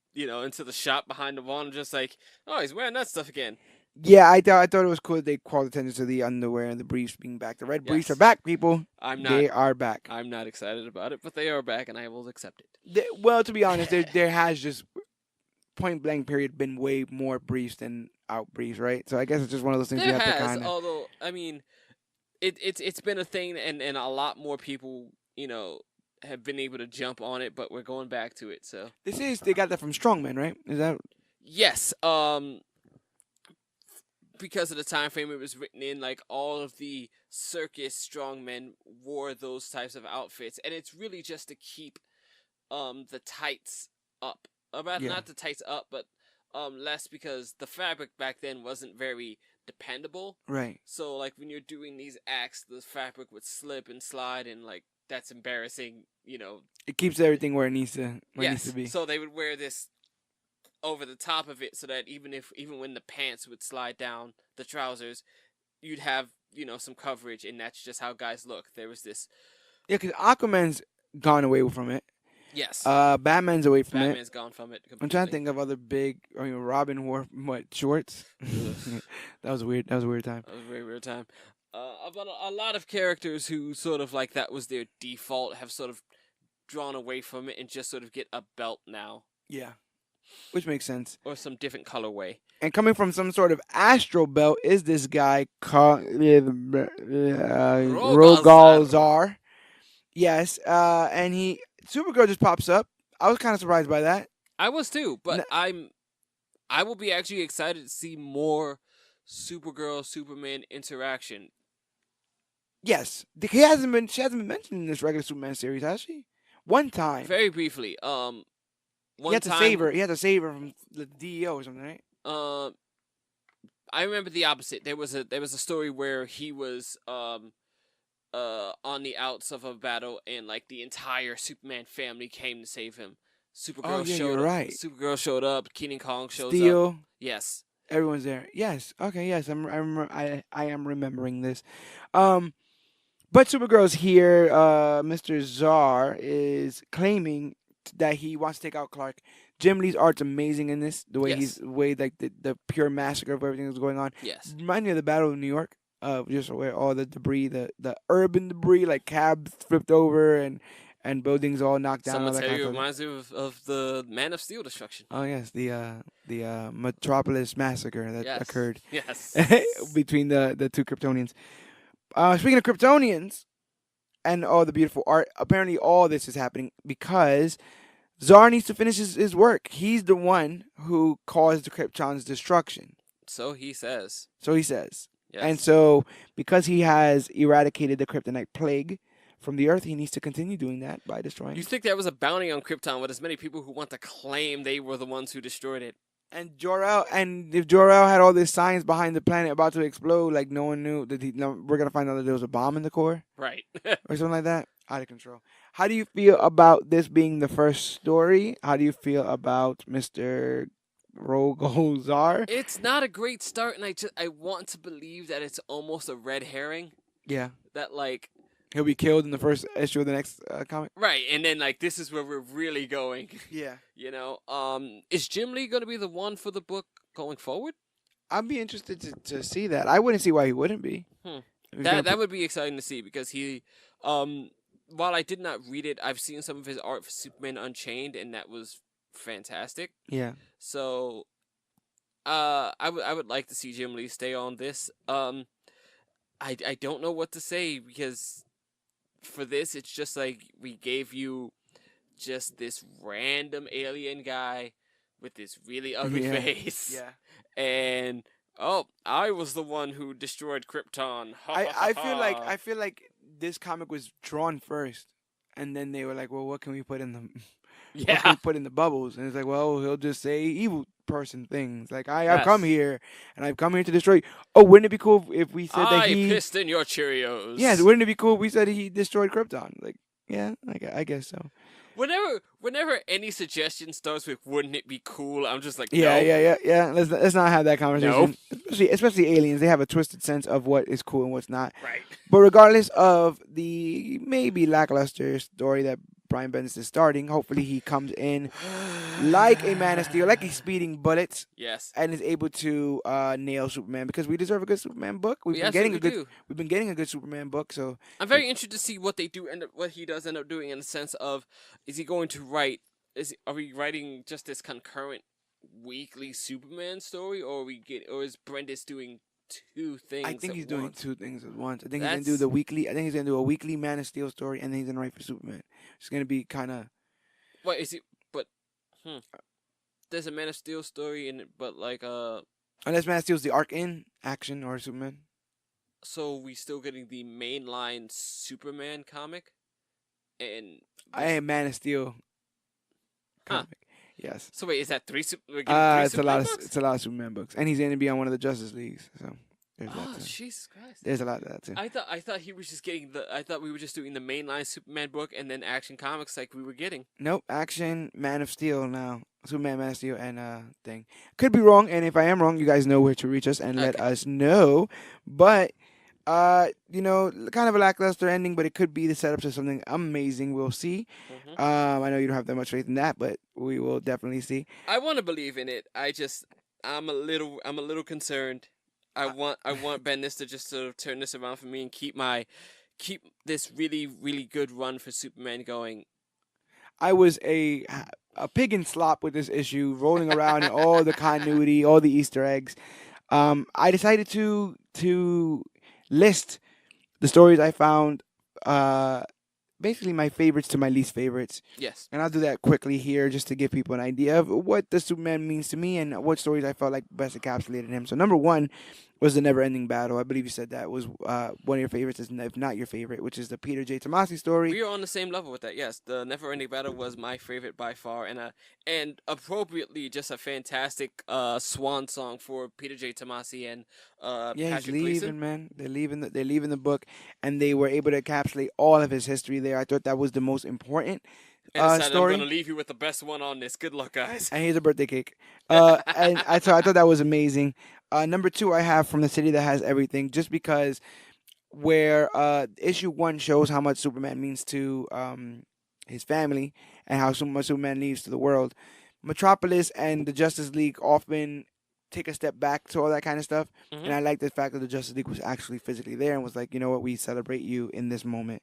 shop behind the wall, I'm just like, oh, he's wearing that stuff again. Yeah, I thought it was cool that they called attention to the underwear and the briefs being back. The red briefs Yes. are back, people. They are back. I'm not excited about it, but they are back, and I will accept it. Well, to be honest, there has just point blank period been way more briefs than out briefs, right? So I guess it's just one of those things There you have to has, kind of. although I mean, it's been a thing, and a lot more people have been able to jump on it, but we're going back to it. So They got that from Strongman, right? Is that? Yes. Because of the time frame it was written in, like all of the circus strongmen wore those types of outfits, and it's really just to keep the tights up. Rather Yeah. not the tights up, but less, because the fabric back then wasn't very dependable. Right. So like when you're doing these acts, the fabric would slip and slide, and like that's embarrassing. It keeps everything where it needs to Yes. be. So they would wear this over the top of it, so that even when the pants would slide down the trousers, you'd have some coverage, and that's just how guys look. There was this. Yeah, because Aquaman's gone away from it. Yes, Batman's away from it. Batman's gone from it I'm trying to completely. think of other big. I mean, Robin wore what shorts? Ugh, That was weird. That was a weird time. that was a very weird time. But a lot of characters who sort of like that was their default have sort of drawn away from it and just sort of get a belt now, Yeah, which makes sense. or some different colorway. And coming from some sort of astral belt is this guy called Rogazar. Rogalzar. Yes, and Supergirl just pops up. I was kind of surprised by that. I was too, but N- I will be actually excited to see more Supergirl Superman interaction. yes, she hasn't been mentioned in this regular Superman series, has she? One time. Very briefly, He one had to save time, her. He had to save her from the DEO or something, right? uh, I remember the opposite. There was a story where he was on the outs of a battle, and like the entire Superman family came to save him. Oh Supergirl yeah, showed you're up. right. Supergirl showed up. Keenan Kong shows up. Steel, Yes. everyone's there. Yes. Okay. Yes. I am remembering this. Um, but Supergirl's here. Mr. Czar is claiming that he wants to take out Clark. Jim Lee's art's amazing in this. The way Yes. like the pure massacre of everything that's going on. Yes. Remind me of the Battle of New York. Just where all the debris, the urban debris, like cabs flipped over and buildings all knocked down, Some all that kind of material stuff. reminds me of the Man of Steel destruction. Oh yes, the Metropolis massacre that Yes. occurred Yes. between the two Kryptonians. Speaking of Kryptonians and all the beautiful art, apparently all this is happening because Zar needs to finish his work. He's the one who caused the Krypton's destruction. So he says. So he says. And Yes. so, because he has eradicated the kryptonite plague from the Earth, he needs to continue doing that by destroying You it. think there was a bounty on Krypton with as many people who want to claim they were the ones who destroyed it? And if Jor-El had all this science behind the planet about to explode, like no one knew that we're gonna find out that there was a bomb in the core Right. or something like that. Out of control. How do you feel about this being the first story? How do you feel about Mr. Rogozar? It's not a great start, and I want to believe that it's almost a red herring. Yeah, That like he'll be killed in the first issue of the next comic. right, and then like this is where we're really going. Yeah, Is Jim Lee going to be the one for the book going forward? I'd be interested to see that. I wouldn't see why he wouldn't be. Hmm. If he's That gonna that put- would be exciting to see, because while I did not read it, I've seen some of his art for Superman Unchained, and that was fantastic. yeah. So, I would like to see Jim Lee stay on this. I don't know what to say, because for this, it's just like we gave you just this random alien guy with this really ugly Yeah. face. Yeah. And I was the one who destroyed Krypton. I feel like this comic was drawn first, and then they were like, "Well, what can we put in the what can Yeah. we put in the bubbles?" And it's like, "Well, he'll just say evil person things like I've come Yes. here and I've come here to destroy." Oh, wouldn't it be cool if we said that I he? pissed in your Cheerios. Yes, wouldn't it be cool if we said he destroyed Krypton? Like, yeah, I guess so. Whenever any suggestion starts with "wouldn't it be cool," I'm just like, Yeah, no. yeah. Let's not have that conversation. Nope. Especially aliens, they have a twisted sense of what is cool and what's not. Right. But regardless of the maybe lackluster story that Brian Bendis is starting, hopefully he comes in like a Man of Steel, like he's speeding bullets, Yes. and is able to nail Superman, because we deserve a good Superman book. We absolutely do. We've been getting a good Superman book, so I'm very interested to see what what he does end up doing, in the sense of, is he going to write? Are we writing just this concurrent weekly Superman story, or is Bendis doing two things? I think at he's doing once? two things at once. I think he's gonna do That's the weekly. I think he's gonna do a weekly Man of Steel story, and then he's gonna write for Superman. It's gonna be kind of. what is it? But hmm. there's a Man of Steel story in it, but like Unless Man of Steel's the arc in action or Superman. so we still getting the mainline Superman comic, and I which am Man of Steel huh? comic. Yes. So wait, is that we're getting three It's a lot Superman of books? it's a lot of Superman books, and he's going to be on one of the Justice Leagues. So there's that Oh too. Jesus Christ! There's a lot of that too. I thought he was just getting the. I thought we were just doing the mainline Superman book and then Action Comics like we were getting. Nope. Action, Man of Steel now. Superman, Man of Steel, and thing. Could be wrong, and if I am wrong, you guys know where to reach us and let Okay. us know. But kind of a lackluster ending, but it could be the setup to something amazing. We'll see. Hmm. I know you don't have that much faith in that, but we will definitely see. I want to believe in it. I'm a little concerned. I want Bendis to just sort of turn this around for me and keep this really really good run for Superman going. I was a pig in slop with this issue, rolling around in all the continuity, all the Easter eggs. I decided to list the stories I found, basically my favorites to my least favorites, Yes. and I'll do that quickly here just to give people an idea of what the Superman means to me and what stories I felt like best encapsulated him. So number one was the Never-Ending Battle. I believe you said that was one of your favorites, if not your favorite, which is the Peter J. Tomasi story. We are on the same level with that. Yes, the Never Ending Battle was my favorite by far, and appropriately just a fantastic swan song for Peter J. Tomasi and Yeah, he's Patrick leaving, Gleason. man. They're leaving the book, and they were able to encapsulate all of his history there. I thought that was the most important And decided I'm story. gonna leave you with the best one on this. Good luck, guys. And here's a birthday cake. And I thought that was amazing. Number two, I have From the City That Has Everything, just because where issue one shows how much Superman means to his family and how so much Superman means to the world. Metropolis and the Justice League often take a step back to all that kind of stuff, and Hmm. I like the fact that the Justice League was actually physically there and was like, you know what, we celebrate you in this moment.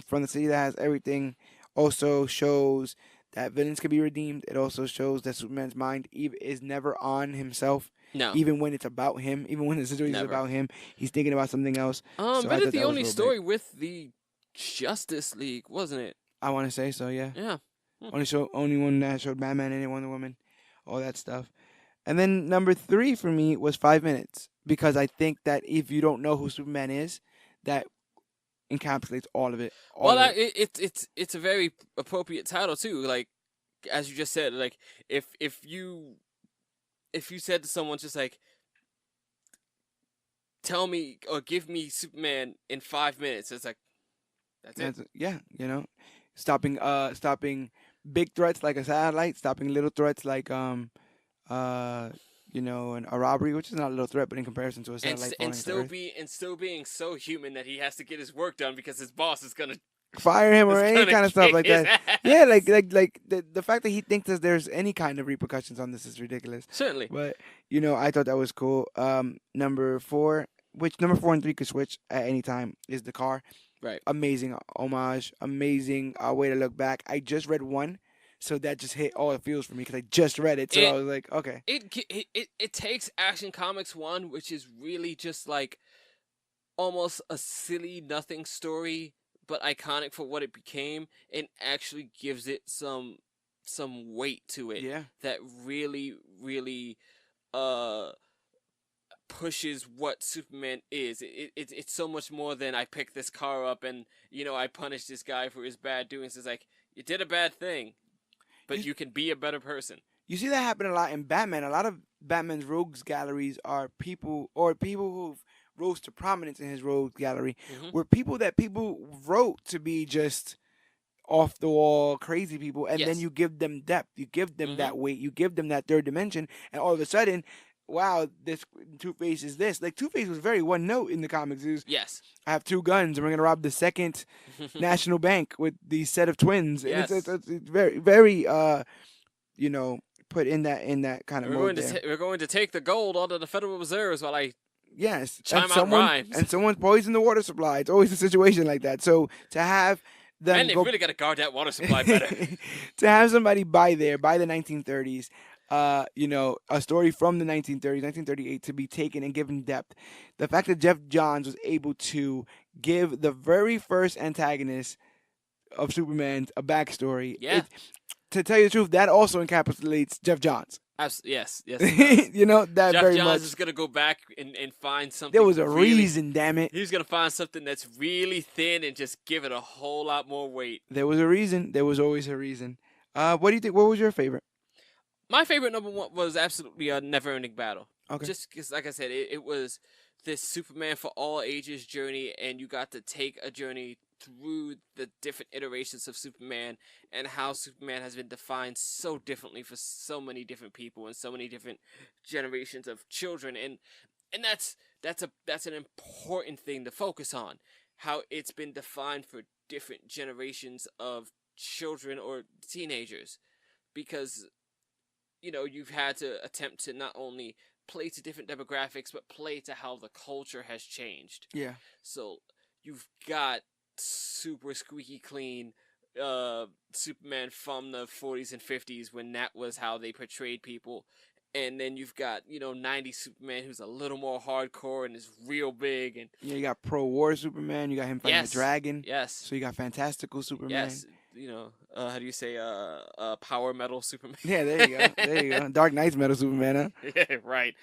From the City That Has Everything also shows that villains can be redeemed. It also shows that Superman's mind is never on himself, No, even when it's about him, even when the situation is never. about him. He's thinking about something else. So I But it's thought the that was only real story big. with the Justice League, wasn't it? I want to say so, yeah. Yeah. Hmm. Only one that showed Batman and Wonder Woman, all that stuff. And then number three for me was 5 minutes, because I think that if you don't know who Superman is, that encapsulates all of it. All Well, of it. it's a very appropriate title too. Like as you just said, like if you said to someone just like tell me or give me Superman in 5 minutes, it's like that's it. Yeah, stopping big threats like a satellite, stopping little threats like uh a robbery, which is not a little threat, but in comparison to a satellite falling to Earth. And still being so human that he has to get his work done because his boss is gonna Fire him or is any gonna kind of stuff kick like his that. ass. Yeah, like the fact that he thinks that there's any kind of repercussions on this is ridiculous. Certainly. But I thought that was cool. Number four, which number four and three could switch at any time, is the car. Right. Amazing homage, amazing way to look back. I just read one, so that just hit all the feels for me because I just read it. So I was like, okay. It takes Action Comics 1, which is really just like almost a silly nothing story, but iconic for what it became, and actually gives it some weight to it. Yeah. That really pushes what Superman is. It's so much more than I picked this car up and I punished this guy for his bad doings. It's like you did a bad thing, but you can be a better person. You see that happen a lot in Batman. A lot of Batman's rogues galleries are people who've rose to prominence in his rogues gallery were people that people wrote to be just off the wall crazy people, and then Yes. you give them depth, you give them that weight, you give them that third dimension, and all of a sudden, wow, this Two-Face is this. Like Two-Face was very one note in the comics. It was, Yes. I have two guns and we're gonna rob the second national bank with the set of twins. And Yes. it's very very put in that kind of mode there. We're going to take the gold out of the Federal Reserves while I Yes, chime out rhymes. and someone poisoned the water supply. It's always a situation like that. So to have them and they really got to guard that water supply better. to have somebody by the 1930s, a story from the 1930s, 1938, to be taken and given depth. The fact that Jeff Johns was able to give the very first antagonist of Superman a backstory. Yeah. to tell you the truth, that also encapsulates Jeff Johns. Yes, yes, it does. You know that Jeff very Johns much. is gonna go back and find There something was a really. reason, damn it. He's gonna find something that's really thin and just give it a whole lot more weight. There was a reason. There was always a reason. What do you think? What was your favorite? My favorite number one was absolutely a Never-Ending Battle. Okay. Just because, like I said, it was this Superman for all ages journey, and you got to take a journey through the different iterations of Superman and how Superman has been defined so differently for so many different people and so many different generations of children, and that's an important thing to focus on, how it's been defined for different generations of children or teenagers, because you've had to attempt to not only play to different demographics, but play to how the culture has changed. Yeah. So you've got super squeaky clean Superman from the 40s and 50s when that was how they portrayed people. And then you've got, 90s Superman who's a little more hardcore and is real big. And Yeah, you got pro-war Superman. You got him fighting the dragon. Yes. So you got fantastical Superman. Yes. How do you say, power metal Superman? Yeah, there you go. There you go. Dark Knight's metal Superman, huh? Yeah, right.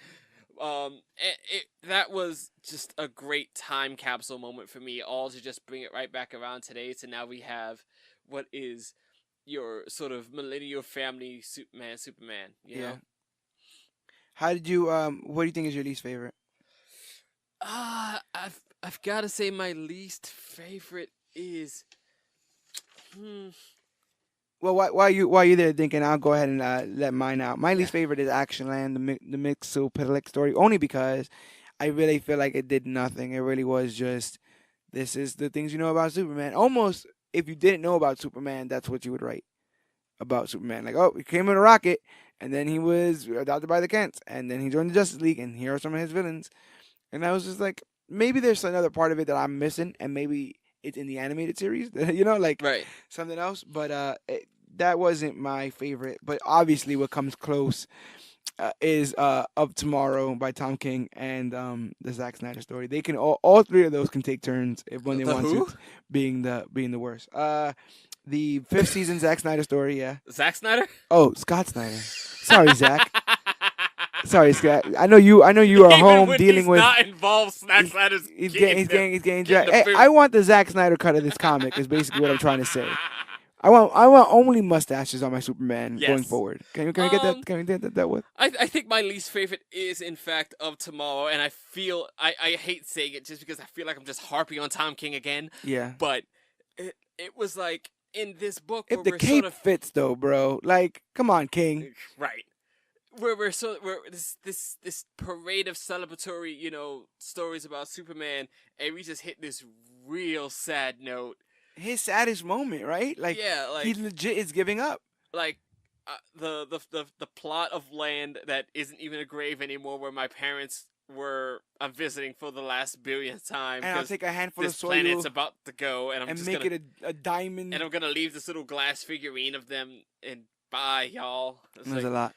That was just a great time capsule moment for me, all to just bring it right back around today. So now we have what is your sort of millennial family Superman, you know? How did you, what do you think is your least favorite? I've got to say my least favorite is, Well, while you there thinking, I'll go ahead and let mine out. My least favorite is Action Land, the Mixopedalic story, only because I really feel like it did nothing. It really was just, this is the things you know about Superman. Almost, if you didn't know about Superman, that's what you would write about Superman. Like, oh, he came in a rocket, and then he was adopted by the Kents, and then he joined the Justice League, and here are some of his villains. And I was just like, maybe there's another part of it that I'm missing, and maybe it's in the animated series, like right. something else. But that wasn't my favorite. But obviously, what comes close is Of Tomorrow by Tom King and the Zack Snyder story. They can all three of those can take turns when they want to, being the worst. The fifth season Zack Snyder story, yeah. Zack Snyder? Oh, Scott Snyder. Sorry, Zack. Sorry, Scott. I know you are home dealing with. Not involved. Zack Snyder's he's getting dragged. Hey, I want the Zack Snyder cut of this comic. Is basically what I'm trying to say. I want only mustaches on my Superman going forward. Can we get that? Can we get that with? I think my least favorite is in fact Of Tomorrow, and I feel I hate saying it just because I feel like I'm just harping on Tom King again. Yeah. But it was like in this book, if the cape fits though, bro, like come on, King. Right. We're this parade of celebratory, stories about Superman, and we just hit this real sad note. His saddest moment, right? Like, he legit is giving up. Like, the plot of land that isn't even a grave anymore, where my parents were visiting for the last billionth time. And I'll take a handful of soil. This planet's about to go, and I'm just make it a diamond. And I'm gonna leave this little glass figurine of them, and bye, y'all. There's a lot.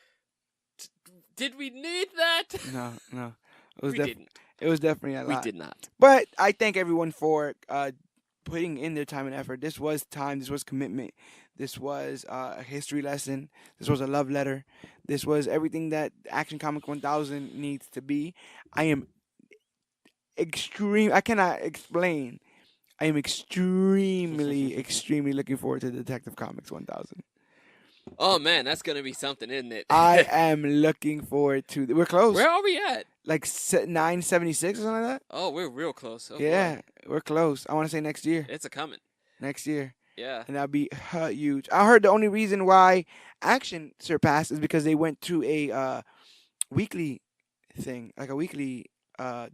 Did we need that? No. We didn't. It was definitely a lot. We did not. But I thank everyone for putting in their time and effort. This was time. This was commitment. This was a history lesson. This was a love letter. This was everything that Action Comic 1000 needs to be. I cannot explain. I am extremely, extremely looking forward to Detective Comics 1000. Oh man, that's gonna be something, isn't it? I am looking forward to. We're close. Where are we at? Like 976 or something like that. Oh, we're real close. Oh, yeah, boy. We're close. I want to say next year. It's a coming. Next year. Yeah. And that'll be huge. I heard the only reason why Action surpassed is because they went to a weekly thing, like a weekly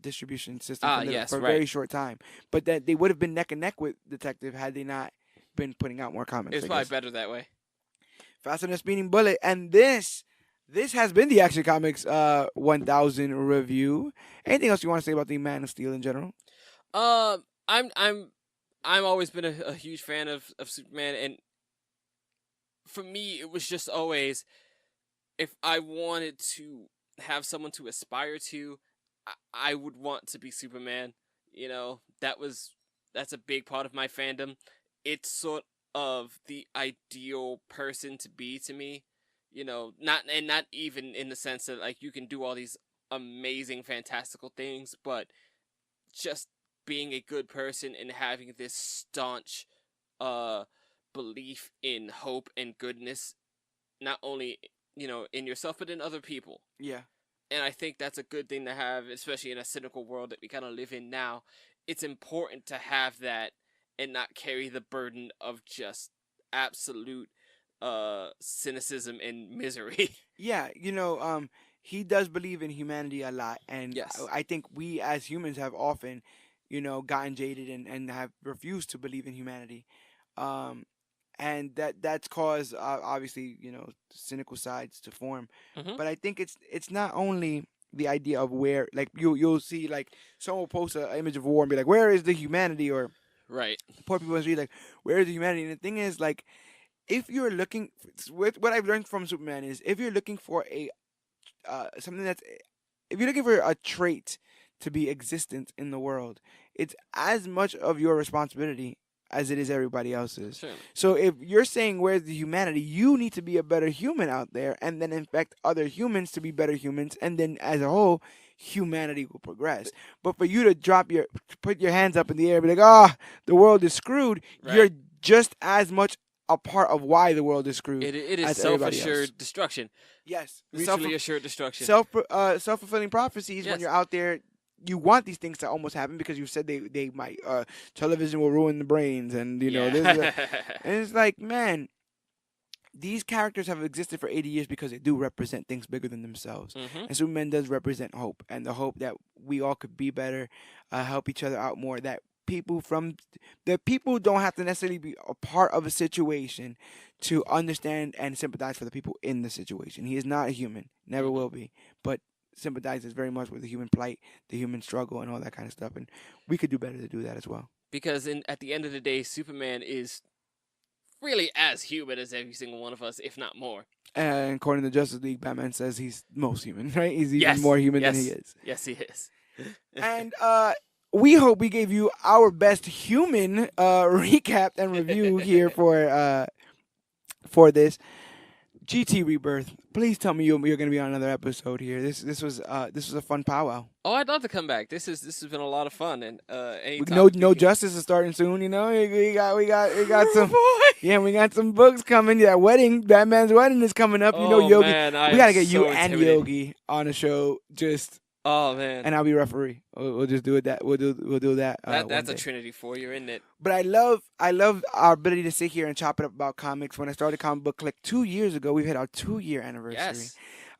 distribution system for a very short time. But that they would have been neck and neck with Detective had they not been putting out more comics. It's probably better that way. Faster than a speeding bullet, and this has been the Action Comics 1000 review. Anything else you want to say about the Man of Steel in general? I'm always been a huge fan of Superman, and for me, it was just always, if I wanted to have someone to aspire to, I would want to be Superman. That's a big part of my fandom. It's of the ideal person to be to me. You know, not even in the sense that like you can do all these amazing fantastical things, but just being a good person and having this staunch uh belief in hope and goodness, not only in yourself but in other people. Yeah. And I think that's a good thing to have, especially in a cynical world that we kind of live in now. It's important to have that and not carry the burden of just absolute cynicism and misery. Yeah, he does believe in humanity a lot, and Yes. I think we as humans have often, gotten jaded and have refused to believe in humanity. Um, and that's caused obviously cynical sides to form, Mhm. but I think it's not only the idea of where, like, you'll see, like, someone will post an image of war and be like, where is the humanity, or Right. poor people will read like, where is the humanity? And the thing is, like, if you're looking, with what I've learned from Superman is, if you're looking for a something that's, if you're looking for a trait to be existent in the world, it's as much of your responsibility as it is everybody else's. Certainly. So if you're saying where's the humanity, you need to be a better human out there, and then infect other humans to be better humans, and then as a whole, humanity will progress. But for you to put your hands up in the air and be like, the world is screwed, you're Right. just as much a part of why the world is screwed It is as everybody else. self-assured destruction. Yes, Mutually assured destruction. self-fulfilling prophecies. When Yes. you're out there, you want these things to almost happen because you said they might. Television will ruin the brains, and Yeah. this. And it's like, man, these characters have existed for 80 years because they do represent things bigger than themselves. Mhm. And Superman does represent hope, and the hope that we all could be better, help each other out more. That people don't have to necessarily be a part of a situation to understand and sympathize for the people in the situation. He is not a human, never Mhm. will be, but sympathizes very much with the human plight, the human struggle, and all that kind of stuff. And we could do better to do that as well. Because at the end of the day, Superman is really as human as every single one of us, if not more. And according to Justice League, Batman says he's most human, right? He's even Yes. more human than Yes. he is. Yes, he is. And we hope we gave you our best human recap and review here for this GT Rebirth. Please tell me you're going to be on another episode here. This was a fun powwow. Oh, I'd love to come back. This has been a lot of fun, and No Justice is starting soon. We got some. Yeah, we got some books coming. Yeah, Batman's wedding is coming up. Oh, Yogi. man, We gotta get so you and intimidated. Yogi on the show. Oh man, And I'll be referee. We'll just do it. We'll do that. that's a day. trinity for you, isn't it? But I love our ability to sit here and chop it up about comics. When I started Comic Book Clique 2 years ago, we've hit our 2-year anniversary. Yes.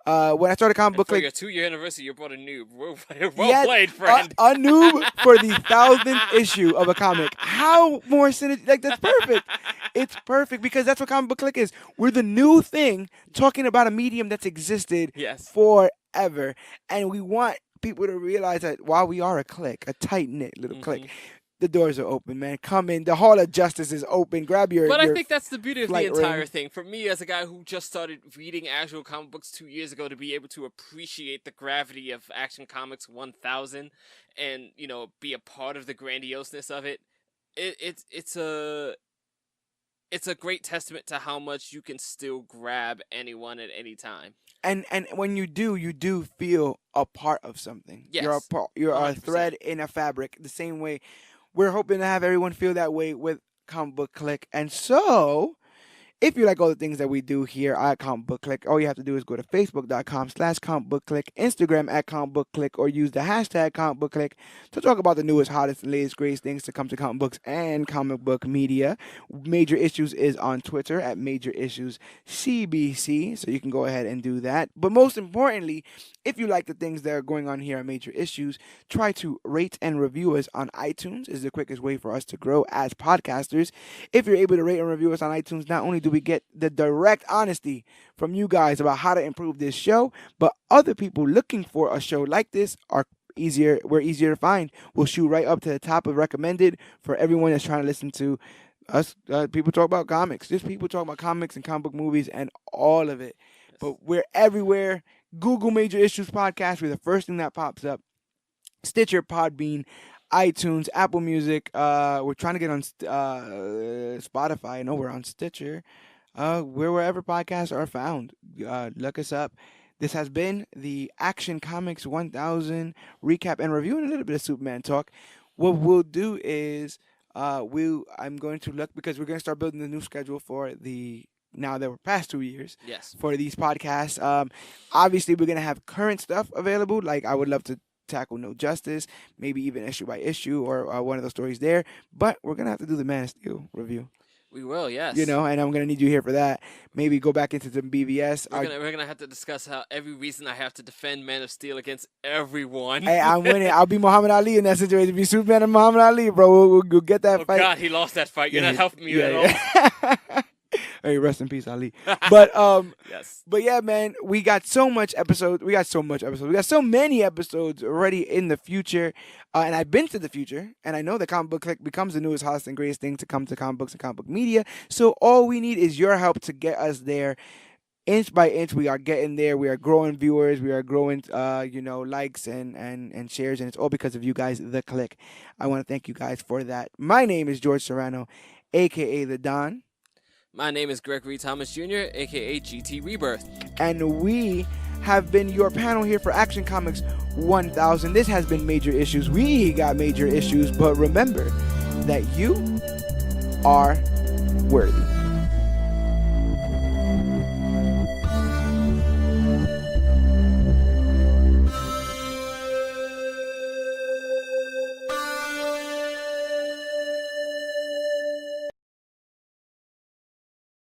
When I started Comic And Book for Clique, your 2-year anniversary, you brought a noob. Well Yes, played, friend. A noob for the 1,000th issue of a comic. How more like, that's perfect. It's perfect because that's what Comic Book Clique is. We're the new thing talking about a medium that's existed Yes. forever, and we want people to realize that while we are a clique, a tight knit little clique, the doors are open, man. Come in. The Hall of Justice is open. Grab your. But I your think that's the beauty of the flight entire ring. thing. For me, as a guy who just started reading actual comic books 2 years ago, to be able to appreciate the gravity of Action Comics 1000 and, be a part of the grandioseness of it, it's a great testament to how much you can still grab anyone at any time. And when you do feel a part of something. Yes. You're a 100%. thread in a fabric. The same way we're hoping to have everyone feel that way with Comic Book Clique. And so, if you like all the things that we do here at Comic Book Clique, all you have to do is go to facebook.com/comicbookclique, Instagram at Comic Book Clique, or use the hashtag Comic Book Clique to talk about the newest, hottest, and latest, greatest things to come to comic books and comic book media. Major Issues is on Twitter at Major Issues CBC, so you can go ahead and do that. But most importantly, if you like the things that are going on here at Major Issues, try to rate and review us on iTunes. Is the quickest way for us to grow as podcasters. If you're able to rate and review us on iTunes, not only do we get the direct honesty from you guys about how to improve this show, but other people looking for a show like this are we're easier to find. We'll shoot right up to the top of recommended for everyone that's trying to listen to us. People talk about comics. Just people talk about comics and comic book movies and all of it. Yes. But we're everywhere. Google Major Issues Podcast. We're the first thing that pops up. Stitcher, Podbean, iTunes, Apple Music. We're trying to get on Spotify. I know we're on Stitcher. We're wherever podcasts are found. Look us up. This has been the Action Comics 1000 recap and review and a little bit of Superman talk. What we'll do is I'm going to look because we're going to start building the new schedule for the now that we're past 2 years Yes. for these podcasts. Obviously, we're going to have current stuff available. Like I would love to tackle No Justice, maybe even issue by issue or one of those stories there. But we're going to have to do the Man of Steel review. We will, yes. You know, and I'm going to need you here for that. Maybe go back into some BVS. We're gonna have to discuss how every reason I have to defend Man of Steel against everyone. Hey, I'm winning. I'll be Muhammad Ali in that situation. Be Superman and Muhammad Ali, bro. We'll get that fight. Oh, God, he lost that fight. You're not helping me at all. Hey, rest in peace, Ali. But yes. But yeah, man, we got so much episodes. We got so many episodes already in the future. And I've been to the future, and I know the Comic Book Clique becomes the newest, hottest, and greatest thing to come to comic books and comic book media. So all we need is your help to get us there. Inch by inch, we are getting there. We are growing viewers. We are growing, likes and shares, and it's all because of you guys, the Clique. I want to thank you guys for that. My name is George Serrano, aka the Don. My name is Gregory Thomas Jr., aka GT Rebirth. And we have been your panel here for Action Comics 1000. This has been Major Issues. We got major issues, but remember that you are worthy.